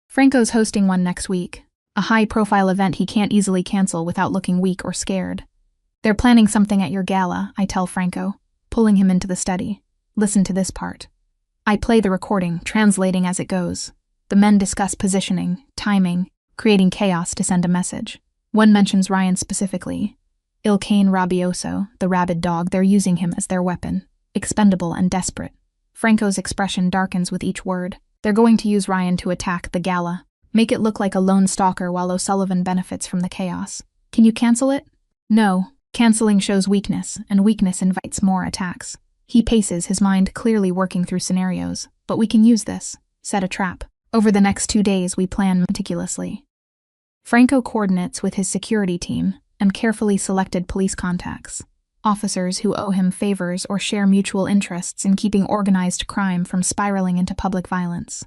Franco's hosting one next week, a high-profile event he can't easily cancel without looking weak or scared. They're planning something at your gala, I tell Franco, pulling him into the study. Listen to this part. I play the recording, translating as it goes. The men discuss positioning, timing, creating chaos to send a message. One mentions Ryan specifically. Il Cane Rabioso, the rabid dog, they're using him as their weapon. Expendable and desperate. Franco's expression darkens with each word. They're going to use Ryan to attack the gala. Make it look like a lone stalker while O'Sullivan benefits from the chaos. Can you cancel it? No. Canceling shows weakness, and weakness invites more attacks. He paces, his mind clearly working through scenarios. But we can use this. Set a trap. Over the next 2 days, we plan meticulously. Franco coordinates with his security team and carefully selected police contacts. Officers who owe him favors or share mutual interests in keeping organized crime from spiraling into public violence.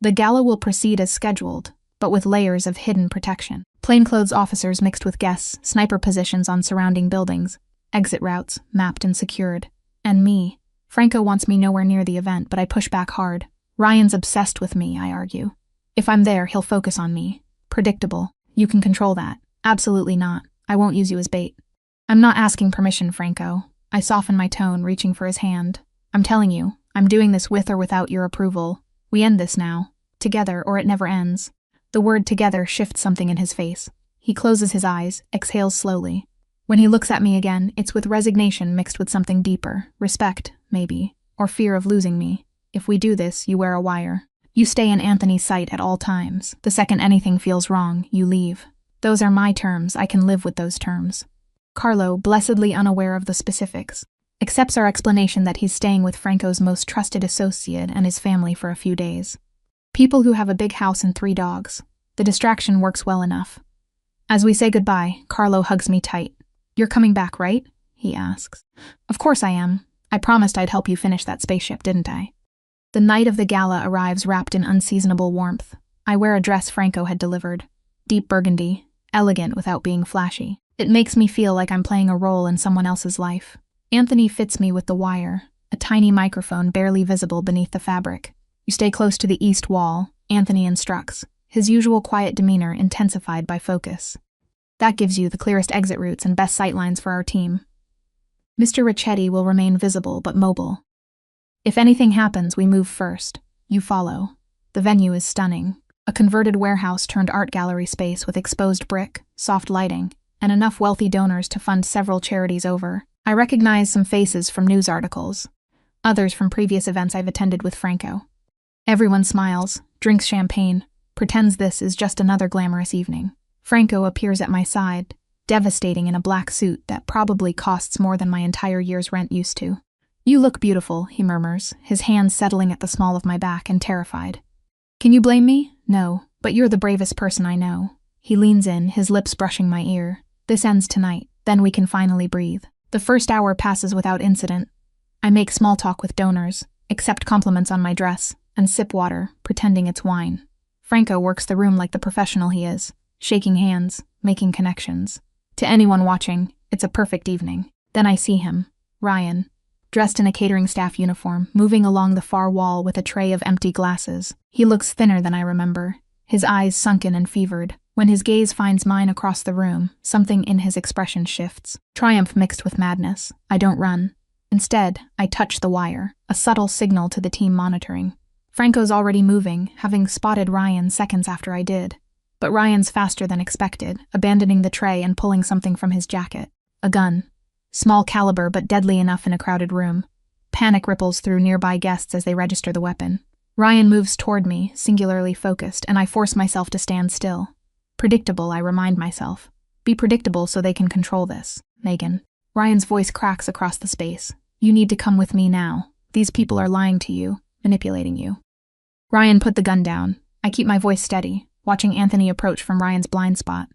The gala will proceed as scheduled, but with layers of hidden protection. Plainclothes officers mixed with guests, sniper positions on surrounding buildings, exit routes mapped and secured. And me. Franco wants me nowhere near the event, but I push back hard. Ryan's obsessed with me, I argue. If I'm there, he'll focus on me. Predictable. You can control that. Absolutely not. I won't use you as bait. I'm not asking permission, Franco. I soften my tone, reaching for his hand. I'm telling you, I'm doing this with or without your approval. We end this now. Together, or it never ends. The word together shifts something in his face. He closes his eyes, exhales slowly. When he looks at me again, it's with resignation mixed with something deeper. Respect, maybe. Or fear of losing me. If we do this, you wear a wire. You stay in Anthony's sight at all times. The second anything feels wrong, you leave. Those are my terms. I can live with those terms. Carlo, blessedly unaware of the specifics, accepts our explanation that he's staying with Franco's most trusted associate and his family for a few days. People who have a big house and 3 dogs. The distraction works well enough. As we say goodbye, Carlo hugs me tight. "You're coming back, right?" he asks. "Of course I am. I promised I'd help you finish that spaceship, didn't I?" The night of the gala arrives wrapped in unseasonable warmth. I wear a dress Franco had delivered. Deep burgundy, elegant without being flashy. It makes me feel like I'm playing a role in someone else's life. Anthony fits me with the wire, a tiny microphone barely visible beneath the fabric. "You stay close to the east wall," Anthony instructs, his usual quiet demeanor intensified by focus. "That gives you the clearest exit routes and best sightlines for our team. Mr. Ricchetti will remain visible but mobile. If anything happens, we move first. You follow." The venue is stunning. A converted warehouse turned art gallery space with exposed brick, soft lighting, and enough wealthy donors to fund several charities over. I recognize some faces from news articles, others from previous events I've attended with Franco. Everyone smiles, drinks champagne, pretends this is just another glamorous evening. Franco appears at my side, devastating in a black suit that probably costs more than my entire year's rent used to. "You look beautiful," he murmurs, his hands settling at the small of my back and terrified. "Can you blame me? No, but you're the bravest person I know." He leans in, his lips brushing my ear. "This ends tonight, then we can finally breathe." The first hour passes without incident. I make small talk with donors, accept compliments on my dress, and sip water, pretending it's wine. Franco works the room like the professional he is, shaking hands, making connections. To anyone watching, it's a perfect evening. Then I see him, Ryan, dressed in a catering staff uniform, moving along the far wall with a tray of empty glasses. He looks thinner than I remember, his eyes sunken and fevered. When his gaze finds mine across the room, something in his expression shifts. Triumph mixed with madness. I don't run. Instead, I touch the wire, a subtle signal to the team monitoring. Franco's already moving, having spotted Ryan seconds after I did. But Ryan's faster than expected, abandoning the tray and pulling something from his jacket. A gun. Small caliber but deadly enough in a crowded room. Panic ripples through nearby guests as they register the weapon. Ryan moves toward me, singularly focused, and I force myself to stand still. Predictable, I remind myself. Be predictable so they can control this, Megan. Ryan's voice cracks across the space. "You need to come with me now. These people are lying to you, manipulating you." Ryan put the gun down. I keep my voice steady, watching Anthony approach from Ryan's blind spot.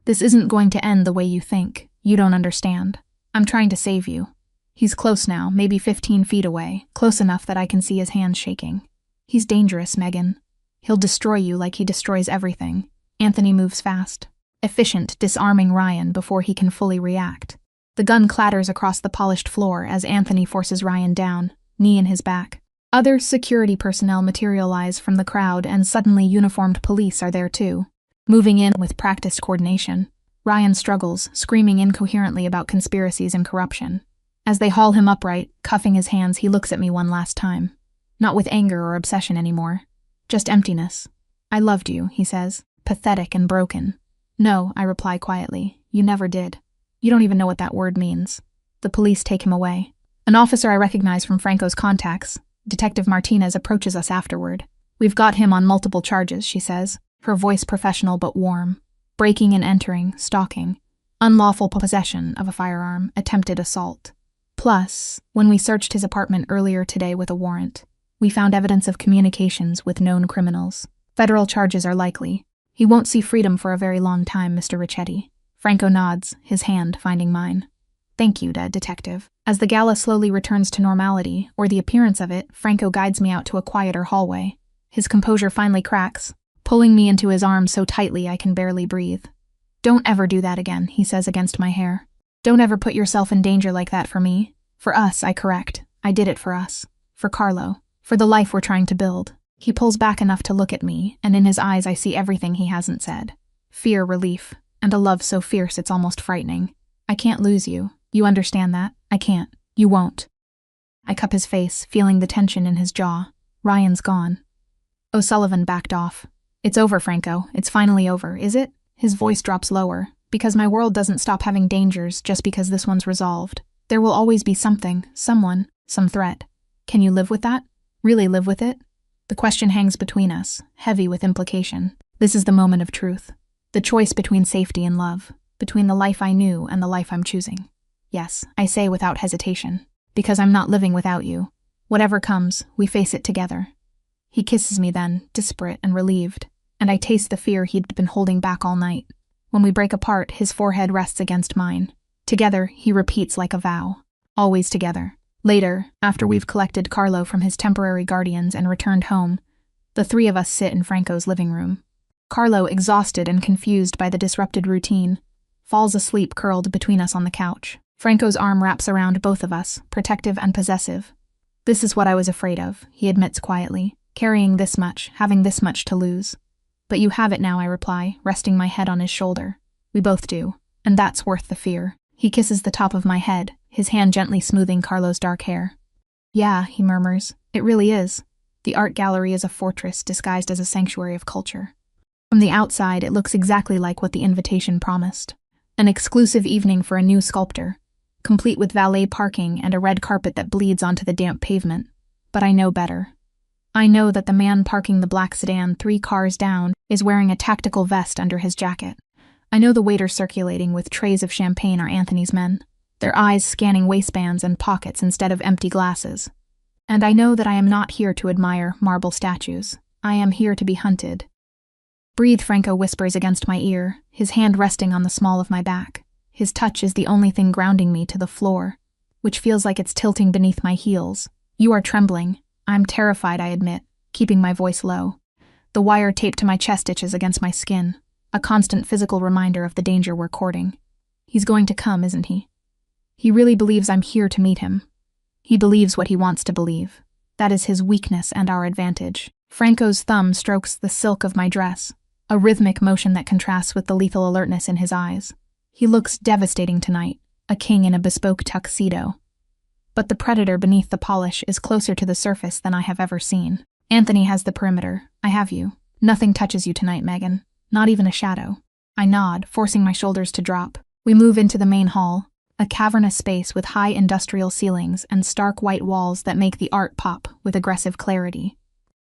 "This isn't going to end the way you think. You don't understand. I'm trying to save you." He's close now, maybe 15 feet away, close enough that I can see his hands shaking. "He's dangerous, Megan. He'll destroy you like he destroys everything." Anthony moves fast, efficient, disarming Ryan before he can fully react. The gun clatters across the polished floor as Anthony forces Ryan down, knee in his back. Other security personnel materialize from the crowd, and suddenly uniformed police are there too, moving in with practiced coordination. Ryan struggles, screaming incoherently about conspiracies and corruption. As they haul him upright, cuffing his hands, he looks at me one last time. Not with anger or obsession anymore. Just emptiness. "I loved you," he says, pathetic and broken. "No," I reply quietly. "You never did. You don't even know what that word means." The police take him away. An officer I recognize from Franco's contacts, Detective Martinez, approaches us afterward. "We've got him on multiple charges," she says, her voice professional but warm. "Breaking and entering, stalking, unlawful possession of a firearm, attempted assault. Plus, when we searched his apartment earlier today with a warrant, we found evidence of communications with known criminals. Federal charges are likely. He won't see freedom for a very long time, Mr. Ricchetti." Franco nods, his hand finding mine. "Thank you, Detective." As the gala slowly returns to normality, or the appearance of it, Franco guides me out to a quieter hallway. His composure finally cracks, pulling me into his arms so tightly I can barely breathe. "Don't ever do that again," he says against my hair. "Don't ever put yourself in danger like that for me. For us, I correct. I did it for us. For Carlo. For the life we're trying to build." He pulls back enough to look at me, and in his eyes I see everything he hasn't said. Fear, relief, and a love so fierce it's almost frightening. "I can't lose you. You understand that? I can't. You won't." I cup his face, feeling the tension in his jaw. Ryan's gone. O'Sullivan backed off. "It's over, Franco. It's finally over, is it?" His voice drops lower, because my world doesn't stop having dangers just because this one's resolved. There will always be something, someone, some threat. Can you live with that? Really live with it? The question hangs between us, heavy with implication. This is the moment of truth. The choice between safety and love, between the life I knew and the life I'm choosing. Yes, I say without hesitation, because I'm not living without you. Whatever comes, we face it together. He kisses me then, disparate and relieved, and I taste the fear he'd been holding back all night. When we break apart, his forehead rests against mine. Together, he repeats like a vow. Always together. Later, after we've collected Carlo from his temporary guardians and returned home, the three of us sit in Franco's living room. Carlo, exhausted and confused by the disrupted routine, falls asleep curled between us on the couch. Franco's arm wraps around both of us, protective and possessive. This is what I was afraid of, he admits quietly, carrying this much, having this much to lose. But you have it now, I reply, resting my head on his shoulder. We both do, and that's worth the fear. He kisses the top of my head, his hand gently smoothing Carlo's dark hair. Yeah, he murmurs, it really is. The art gallery is a fortress disguised as a sanctuary of culture. From the outside, it looks exactly like what the invitation promised. An exclusive evening for a new sculptor, complete with valet parking and a red carpet that bleeds onto the damp pavement. But I know better. I know that the man parking the black sedan 3 cars down is wearing a tactical vest under his jacket. I know the waiters circulating with trays of champagne are Anthony's men, their eyes scanning waistbands and pockets instead of empty glasses. And I know that I am not here to admire marble statues. I am here to be hunted. Breathe, Franco whispers against my ear, his hand resting on the small of my back. His touch is the only thing grounding me to the floor, which feels like it's tilting beneath my heels. You are trembling. I'm terrified, I admit, keeping my voice low. The wire taped to my chest itches against my skin, a constant physical reminder of the danger we're courting. He's going to come, isn't he? He really believes I'm here to meet him. He believes what he wants to believe. That is his weakness and our advantage. Franco's thumb strokes the silk of my dress, a rhythmic motion that contrasts with the lethal alertness in his eyes. He looks devastating tonight, a king in a bespoke tuxedo. But the predator beneath the polish is closer to the surface than I have ever seen. Anthony has the perimeter. I have you. Nothing touches you tonight, Megan. Not even a shadow. I nod, forcing my shoulders to drop. We move into the main hall, a cavernous space with high industrial ceilings and stark white walls that make the art pop with aggressive clarity.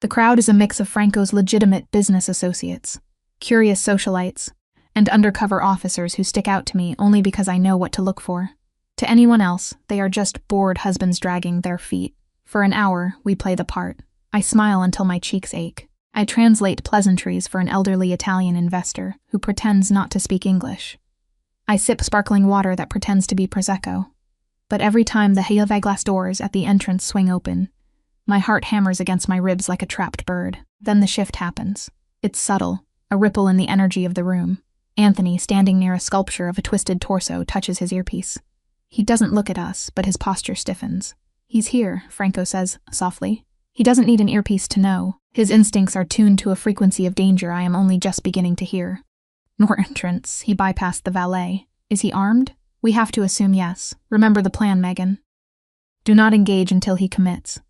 The crowd is a mix of Franco's legitimate business associates, curious socialites, and undercover officers who stick out to me only because I know what to look for. To anyone else, they are just bored husbands dragging their feet. For an hour, we play the part. I smile until my cheeks ache. I translate pleasantries for an elderly Italian investor who pretends not to speak English. I sip sparkling water that pretends to be Prosecco. But every time the Helve glass doors at the entrance swing open, my heart hammers against my ribs like a trapped bird. Then the shift happens. It's subtle, a ripple in the energy of the room. Anthony, standing near a sculpture of a twisted torso, touches his earpiece. He doesn't look at us, but his posture stiffens. He's here, Franco says, softly. He doesn't need an earpiece to know. His instincts are tuned to a frequency of danger I am only just beginning to hear. Nor entrance. He bypassed the valet. Is he armed? We have to assume yes. Remember the plan, Megan. Do not engage until he commits.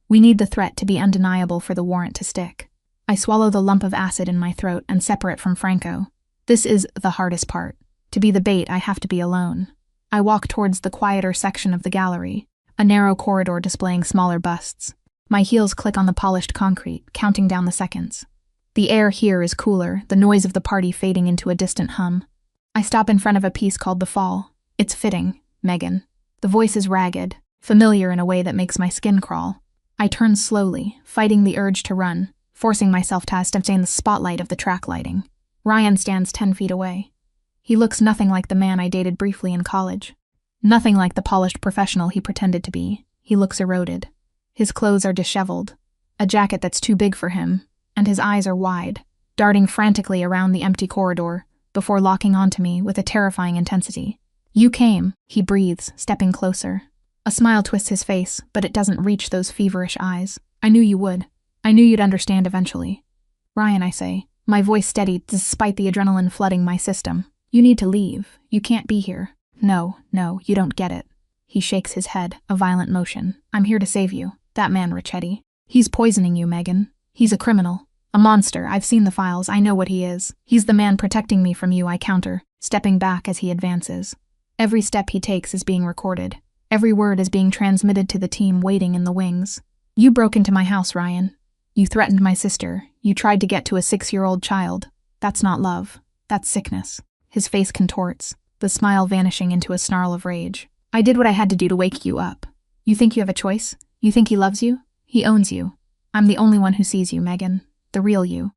We need the threat to be undeniable for the warrant to stick. I swallow the lump of acid in my throat and separate from Franco. This is the hardest part. To be the bait, I have to be alone. I walk towards the quieter section of the gallery, a narrow corridor displaying smaller busts. My heels click on the polished concrete, counting down the seconds. The air here is cooler, the noise of the party fading into a distant hum. I stop in front of a piece called The Fall. It's fitting, Megan. The voice is ragged, familiar in a way that makes my skin crawl. I turn slowly, fighting the urge to run, forcing myself to stay in the spotlight of the track lighting. Ryan stands 10 feet away. He looks nothing like the man I dated briefly in college. Nothing like the polished professional he pretended to be. He looks eroded. His clothes are disheveled, a jacket that's too big for him, and his eyes are wide, darting frantically around the empty corridor before locking onto me with a terrifying intensity. You came, he breathes, stepping closer. A smile twists his face, but it doesn't reach those feverish eyes. I knew you would. I knew you'd understand eventually. Ryan, I say, my voice steady despite the adrenaline flooding my system. You need to leave. You can't be here. No, you don't get it. He shakes his head, a violent motion. I'm here to save you. That man, Ricchetti. He's poisoning you, Megan. He's a criminal. A monster. I've seen the files. I know what he is. He's the man protecting me from you, I counter, stepping back as he advances. Every step he takes is being recorded. Every word is being transmitted to the team waiting in the wings. You broke into my house, Ryan. You threatened my sister. You tried to get to a 6-year-old child. That's not love. That's sickness. His face contorts, the smile vanishing into a snarl of rage. I did what I had to do to wake you up. You think you have a choice? You think he loves you? He owns you. I'm the only one who sees you, Megan. The real you.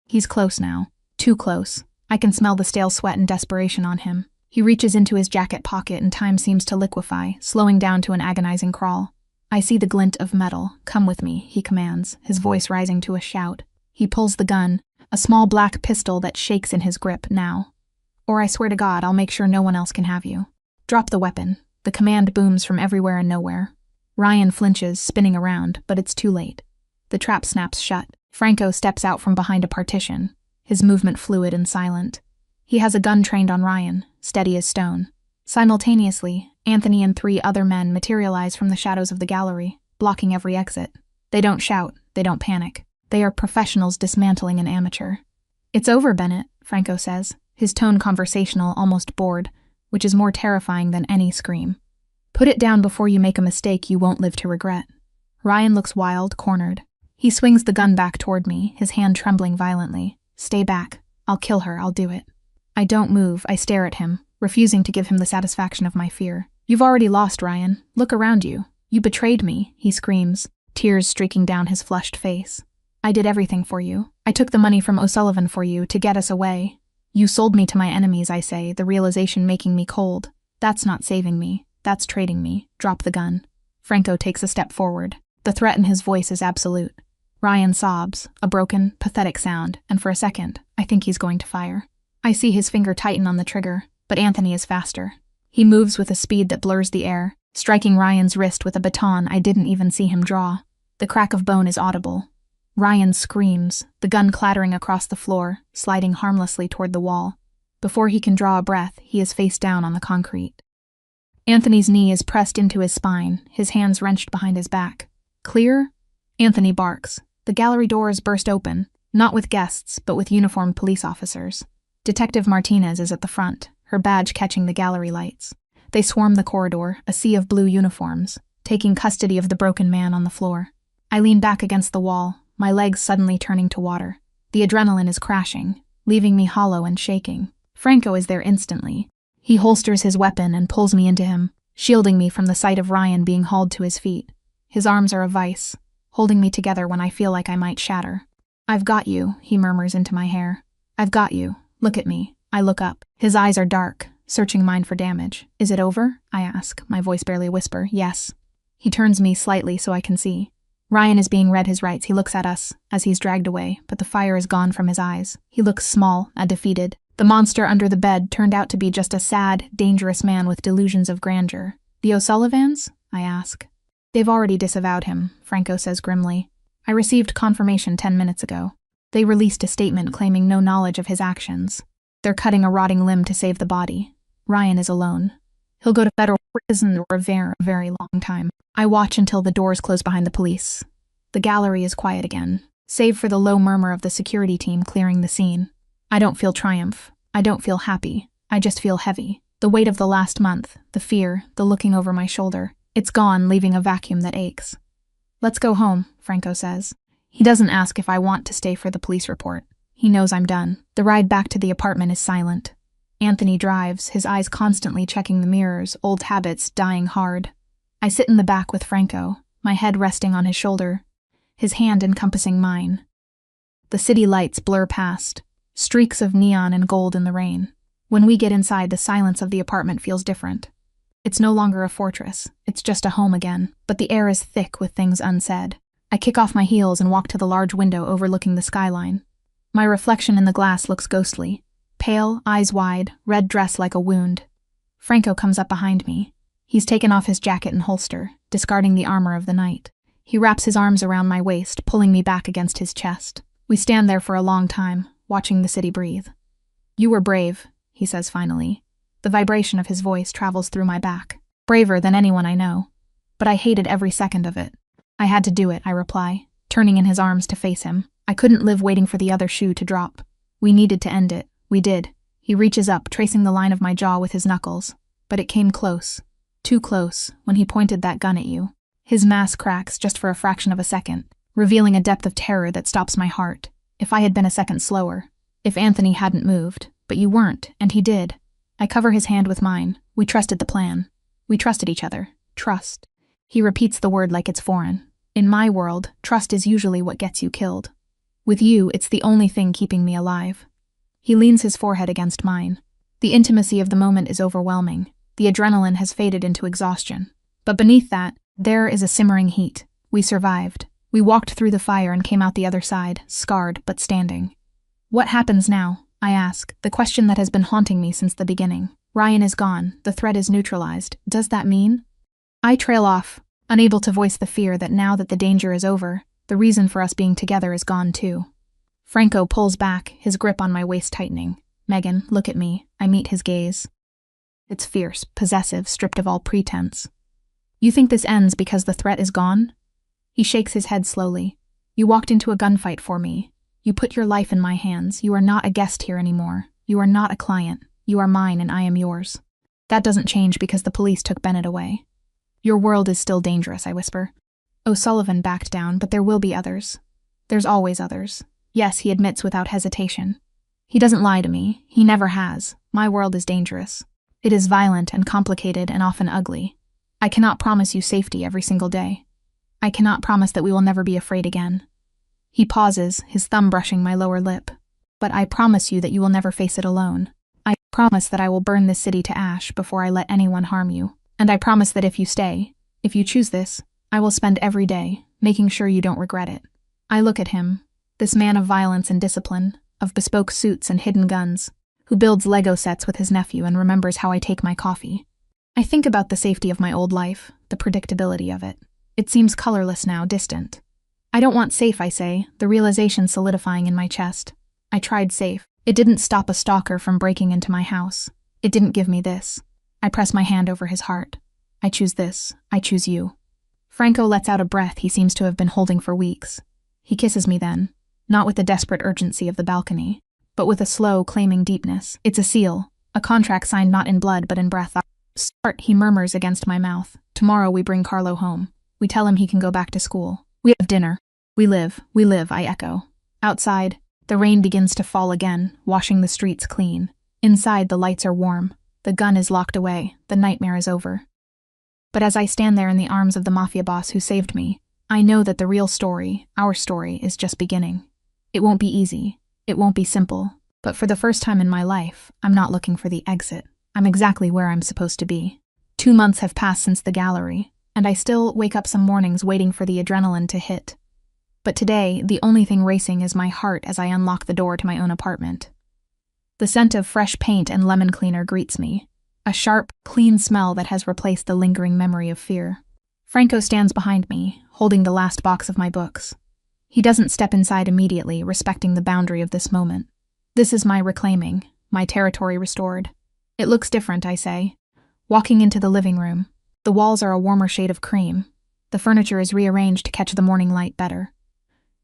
He's close now. Too close. I can smell the stale sweat and desperation on him. He reaches into his jacket pocket and time seems to liquefy, slowing down to an agonizing crawl. I see the glint of metal. Come with me, he commands, his voice rising to a shout. He pulls the gun, a small black pistol that shakes in his grip now. Or I swear to God, I'll make sure no one else can have you. Drop the weapon. The command booms from everywhere and nowhere. Ryan flinches, spinning around, but it's too late. The trap snaps shut. Franco steps out from behind a partition, his movement fluid and silent. He has a gun trained on Ryan, steady as stone. Simultaneously, Anthony and 3 other men materialize from the shadows of the gallery, blocking every exit. They don't shout, they don't panic. They are professionals dismantling an amateur. "It's over, Bennett," Franco says, his tone conversational, almost bored, which is more terrifying than any scream. "Put it down before you make a mistake you won't live to regret." Ryan looks wild, cornered. He swings the gun back toward me, his hand trembling violently. "Stay back. I'll kill her, I'll do it." I don't move, I stare at him, refusing to give him the satisfaction of my fear. "You've already lost, Ryan. Look around you. You betrayed me," he screams, tears streaking down his flushed face. "I did everything for you. I took the money from O'Sullivan for you to get us away. You sold me to my enemies," I say, the realization making me cold. "That's not saving me. That's trading me. Drop the gun." Franco takes a step forward. The threat in his voice is absolute. Ryan sobs, a broken, pathetic sound, and for a second, I think he's going to fire. I see his finger tighten on the trigger, but Anthony is faster. He moves with a speed that blurs the air, striking Ryan's wrist with a baton I didn't even see him draw. The crack of bone is audible. Ryan screams, the gun clattering across the floor, sliding harmlessly toward the wall. Before he can draw a breath, he is face down on the concrete. Anthony's knee is pressed into his spine, his hands wrenched behind his back. "Clear?" Anthony barks. The gallery doors burst open, not with guests, but with uniformed police officers. Detective Martinez is at the front, her badge catching the gallery lights. They swarm the corridor, a sea of blue uniforms, taking custody of the broken man on the floor. I lean back against the wall, my legs suddenly turning to water. The adrenaline is crashing, leaving me hollow and shaking. Franco is there instantly. He holsters his weapon and pulls me into him, shielding me from the sight of Ryan being hauled to his feet. His arms are a vice, holding me together when I feel like I might shatter. "I've got you," he murmurs into my hair. "I've got you. Look at me." I look up. His eyes are dark, searching mine for damage. "Is it over?" I ask, my voice barely a whisper. "Yes." He turns me slightly so I can see. Ryan is being read his rights. He looks at us as he's dragged away, but the fire is gone from his eyes. He looks small and defeated. The monster under the bed turned out to be just a sad, dangerous man with delusions of grandeur. "The O'Sullivans?" I ask. "They've already disavowed him," Franco says grimly. "I received confirmation 10 minutes ago. They released a statement claiming no knowledge of his actions. They're cutting a rotting limb to save the body. Ryan is alone. He'll go to federal prison for a very, very long time." I watch until the doors close behind the police. The gallery is quiet again, save for the low murmur of the security team clearing the scene. I don't feel triumph. I don't feel happy. I just feel heavy. The weight of the last month, the fear, the looking over my shoulder. It's gone, leaving a vacuum that aches. "Let's go home," Franco says. He doesn't ask if I want to stay for the police report. He knows I'm done. The ride back to the apartment is silent. Anthony drives, his eyes constantly checking the mirrors, old habits dying hard. I sit in the back with Franco, my head resting on his shoulder, his hand encompassing mine. The city lights blur past, streaks of neon and gold in the rain. When we get inside, the silence of the apartment feels different. It's no longer a fortress, it's just a home again, but the air is thick with things unsaid. I kick off my heels and walk to the large window overlooking the skyline. My reflection in the glass looks ghostly. Pale, eyes wide, red dress like a wound. Franco comes up behind me. He's taken off his jacket and holster, discarding the armor of the night. He wraps his arms around my waist, pulling me back against his chest. We stand there for a long time, watching the city breathe. "You were brave," he says finally. The vibration of his voice travels through my back. "Braver than anyone I know. But I hated every second of it." "I had to do it," I reply, turning in his arms to face him. I couldn't live waiting for the other shoe to drop. We needed to end it. We did. He reaches up, tracing the line of my jaw with his knuckles. But it came close. Too close, when he pointed that gun at you. His mask cracks just for a fraction of a second, revealing a depth of terror that stops my heart. If I had been a second slower. If Anthony hadn't moved. But you weren't, and he did. I cover his hand with mine. We trusted the plan. We trusted each other. Trust. He repeats the word like it's foreign. In my world, trust is usually what gets you killed. With you, it's the only thing keeping me alive. He leans his forehead against mine. The intimacy of the moment is overwhelming. The adrenaline has faded into exhaustion. But beneath that, there is a simmering heat. We survived. We walked through the fire and came out the other side, scarred but standing. What happens now? I ask, the question that has been haunting me since the beginning. Ryan is gone. The threat is neutralized. Does that mean? I trail off, unable to voice the fear that now that the danger is over, the reason for us being together is gone too. Franco pulls back, his grip on my waist tightening. Megan, look at me. I meet his gaze. It's fierce, possessive, stripped of all pretense. You think this ends because the threat is gone? He shakes his head slowly. You walked into a gunfight for me. You put your life in my hands. You are not a guest here anymore. You are not a client. You are mine and I am yours. That doesn't change because the police took Bennett away. Your world is still dangerous, I whisper. O'Sullivan backed down, but there will be others. There's always others. Yes, he admits without hesitation. He doesn't lie to me. He never has. My world is dangerous. It is violent and complicated and often ugly. I cannot promise you safety every single day. I cannot promise that we will never be afraid again. He pauses, his thumb brushing my lower lip. But I promise you that you will never face it alone. I promise that I will burn this city to ash before I let anyone harm you. And I promise that if you stay, if you choose this, I will spend every day making sure you don't regret it. I look at him, this man of violence and discipline, of bespoke suits and hidden guns, who builds Lego sets with his nephew and remembers how I take my coffee. I think about the safety of my old life, the predictability of it. It seems colorless now, distant. I don't want safe, I say, the realization solidifying in my chest. I tried safe. It didn't stop a stalker from breaking into my house. It didn't give me this. I press my hand over his heart. I choose this. I choose you. Franco lets out a breath he seems to have been holding for weeks. He kisses me then, not with the desperate urgency of the balcony, but with a slow, claiming deepness. It's a seal, a contract signed not in blood but in breath. Start, he murmurs against my mouth. Tomorrow we bring Carlo home. We tell him he can go back to school. We have dinner. We live, I echo. Outside, the rain begins to fall again, washing the streets clean. Inside, the lights are warm. The gun is locked away. The nightmare is over. But as I stand there in the arms of the Mafia boss who saved me, I know that the real story, our story, is just beginning. It won't be easy. It won't be simple. But for the first time in my life, I'm not looking for the exit. I'm exactly where I'm supposed to be. 2 months have passed since the gallery, and I still wake up some mornings waiting for the adrenaline to hit. But today, the only thing racing is my heart as I unlock the door to my own apartment. The scent of fresh paint and lemon cleaner greets me, a sharp, clean smell that has replaced the lingering memory of fear. Franco stands behind me, holding the last box of my books. He doesn't step inside immediately, respecting the boundary of this moment. This is my reclaiming, my territory restored. It looks different, I say. Walking into the living room, the walls are a warmer shade of cream. The furniture is rearranged to catch the morning light better.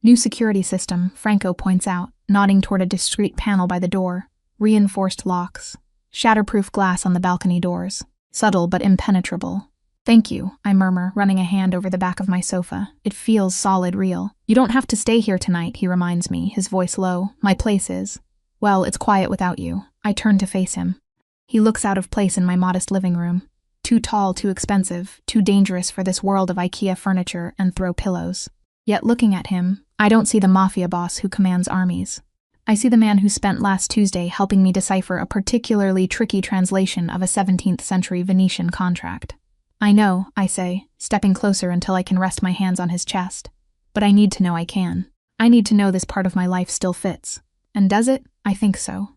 New security system, Franco points out, nodding toward a discreet panel by the door. Reinforced locks. Shatterproof glass on the balcony doors. Subtle but impenetrable. Thank you, I murmur, running a hand over the back of my sofa. It feels solid, real. You don't have to stay here tonight, he reminds me, his voice low. My place is. Well, it's quiet without you. I turn to face him. He looks out of place in my modest living room. Too tall, too expensive, too dangerous for this world of IKEA furniture and throw pillows. Yet looking at him, I don't see the mafia boss who commands armies. I see the man who spent last Tuesday helping me decipher a particularly tricky translation of a 17th century Venetian contract. I know, I say, stepping closer until I can rest my hands on his chest. But I need to know I can. I need to know this part of my life still fits. And does it? I think so.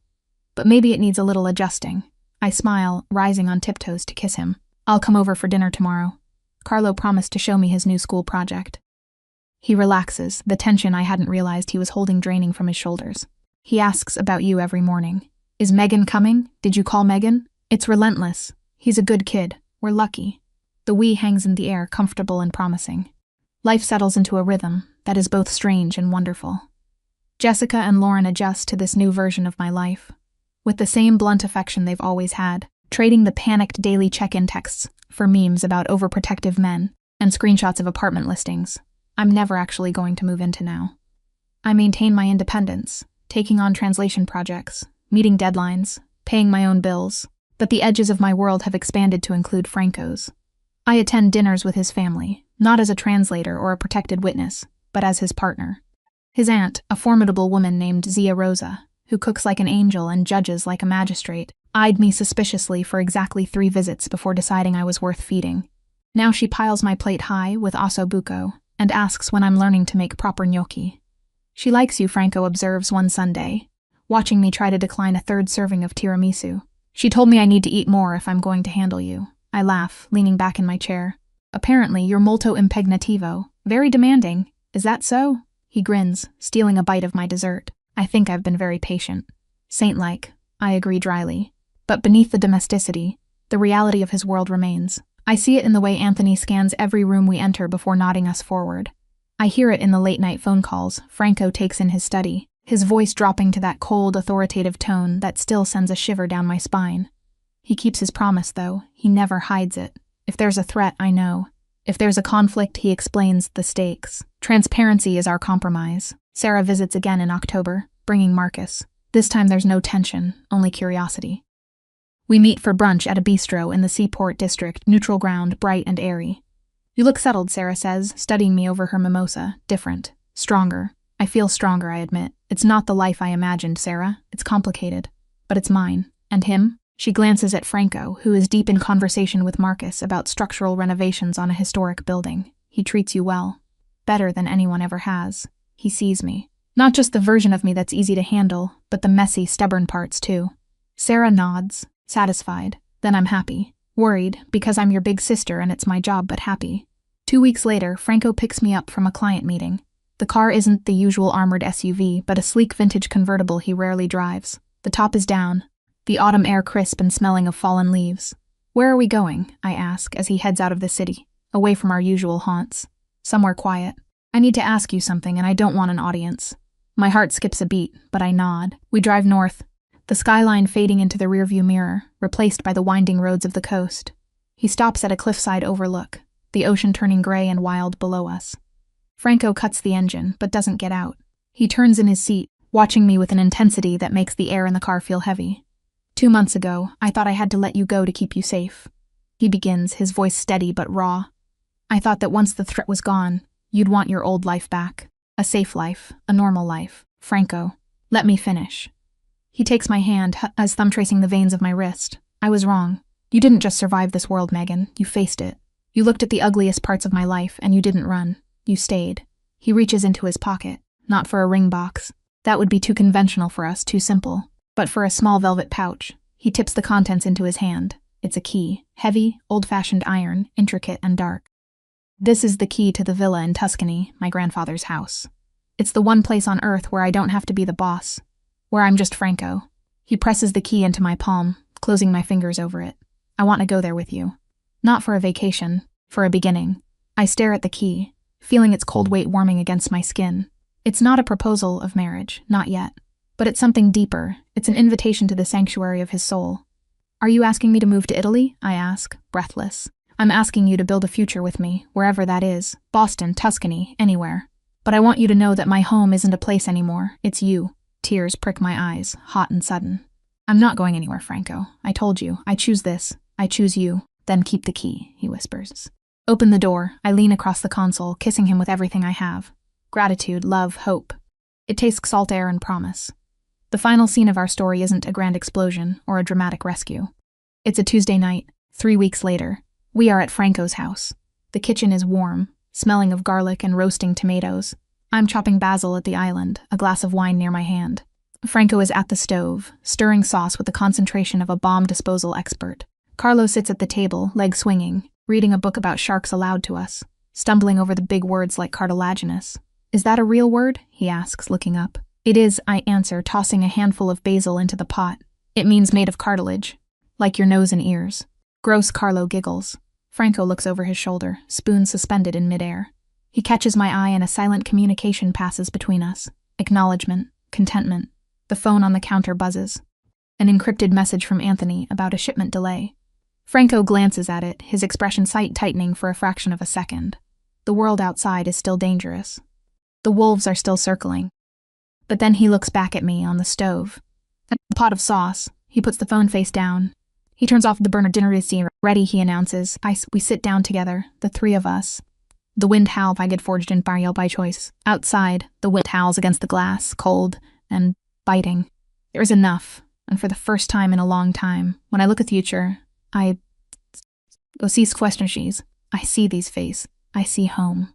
But maybe it needs a little adjusting. I smile, rising on tiptoes to kiss him. I'll come over for dinner tomorrow. Carlo promised to show me his new school project. He relaxes, the tension I hadn't realized he was holding draining from his shoulders. He asks about you every morning. Is Megan coming? Did you call Megan? It's relentless. He's a good kid. We're lucky. The we hangs in the air, comfortable and promising. Life settles into a rhythm that is both strange and wonderful. Jessica and Lauren adjust to this new version of my life, with the same blunt affection they've always had, trading the panicked daily check-in texts for memes about overprotective men and screenshots of apartment listings I'm never actually going to move into now. I maintain my independence, taking on translation projects, meeting deadlines, paying my own bills, but the edges of my world have expanded to include Franco's. I attend dinners with his family, not as a translator or a protected witness, but as his partner. His aunt, a formidable woman named Zia Rosa, who cooks like an angel and judges like a magistrate, eyed me suspiciously for exactly 3 visits before deciding I was worth feeding. Now she piles my plate high with osso buco and asks when I'm learning to make proper gnocchi. She likes you, Franco observes one Sunday, watching me try to decline a 3rd serving of tiramisu. She told me I need to eat more if I'm going to handle you. I laugh, leaning back in my chair. Apparently, you're molto impegnativo. Very demanding. Is that so? He grins, stealing a bite of my dessert. I think I've been very patient. Saint-like, I agree dryly. But beneath the domesticity, the reality of his world remains. I see it in the way Anthony scans every room we enter before nodding us forward. I hear it in the late-night phone calls Franco takes in his study, his voice dropping to that cold, authoritative tone that still sends a shiver down my spine. He keeps his promise, though. He never hides it. If there's a threat, I know. If there's a conflict, he explains the stakes. Transparency is our compromise. Sarah visits again in October, bringing Marcus. This time there's no tension, only curiosity. We meet for brunch at a bistro in the Seaport district, neutral ground, bright and airy. You look settled, Sarah says, studying me over her mimosa. Different. Stronger. I feel stronger, I admit. It's not the life I imagined, Sarah. It's complicated. But it's mine. And him? She glances at Franco, who is deep in conversation with Marcus about structural renovations on a historic building. He treats you well. Better than anyone ever has. He sees me. Not just the version of me that's easy to handle, but the messy, stubborn parts, too. Sarah nods, satisfied. Then I'm happy. Worried, because I'm your big sister and it's my job, but happy. 2 weeks later, Franco picks me up from a client meeting. The car isn't the usual armored SUV, but a sleek vintage convertible he rarely drives. The top is down, the autumn air crisp and smelling of fallen leaves. Where are we going? I ask as he heads out of the city, away from our usual haunts. Somewhere quiet. I need to ask you something and I don't want an audience. My heart skips a beat, but I nod. We drive north, the skyline fading into the rearview mirror, replaced by the winding roads of the coast. He stops at a cliffside overlook, the ocean turning gray and wild below us. Franco cuts the engine, but doesn't get out. He turns in his seat, watching me with an intensity that makes the air in the car feel heavy. 2 months ago, I thought I had to let you go to keep you safe. He begins, his voice steady but raw. I thought that once the threat was gone, you'd want your old life back. A safe life, a normal life. Franco, let me finish. He takes my hand, his thumb tracing the veins of my wrist. I was wrong. You didn't just survive this world, Megan. You faced it. You looked at the ugliest parts of my life, and you didn't run. You stayed. He reaches into his pocket, not for a ring box. That would be too conventional for us, too simple. But for a small velvet pouch. He tips the contents into his hand. It's a key. Heavy, old-fashioned iron, intricate and dark. This is the key to the villa in Tuscany, my grandfather's house. It's the one place on earth where I don't have to be the boss. Where I'm just Franco. He presses the key into my palm, closing my fingers over it. I want to go there with you. Not for a vacation, for a beginning. I stare at the key, feeling its cold weight warming against my skin. It's not a proposal of marriage, not yet. But it's something deeper. It's an invitation to the sanctuary of his soul. Are you asking me to move to Italy? I ask, breathless. I'm asking you to build a future with me, wherever that is. Boston, Tuscany, anywhere. But I want you to know that my home isn't a place anymore. It's you. Tears prick my eyes, hot and sudden. I'm not going anywhere, Franco. I told you. I choose this. I choose you. Then keep the key, he whispers. Open the door. I lean across the console, kissing him with everything I have. Gratitude, love, hope. It tastes salt air and promise. The final scene of our story isn't a grand explosion or a dramatic rescue. It's a Tuesday night, 3 weeks later. We are at Franco's house. The kitchen is warm, smelling of garlic and roasting tomatoes. I'm chopping basil at the island, a glass of wine near my hand. Franco is at the stove, stirring sauce with the concentration of a bomb disposal expert. Carlo sits at the table, legs swinging, reading a book about sharks aloud to us, stumbling over the big words like cartilaginous. Is that a real word? He asks, looking up. It is, I answer, tossing a handful of basil into the pot. It means made of cartilage, like your nose and ears. Gross, Carlo giggles. Franco looks over his shoulder, spoon suspended in midair. He catches my eye and a silent communication passes between us. Acknowledgement, contentment. The phone on the counter buzzes. An encrypted message from Anthony about a shipment delay. Franco glances at it, his expression sight tightening for a fraction of a second. The world outside is still dangerous. The wolves are still circling. But then he looks back at me on the stove. A pot of sauce. He puts the phone face down. He turns off the burner. Dinner is ready, he announces. We sit down together, the three of us. The wind howls. I get forged in Bariel by choice. Outside, the wind howls against the glass, cold and biting. There is enough, and for the first time in a long time, when I look at the future, I see these face. I see home.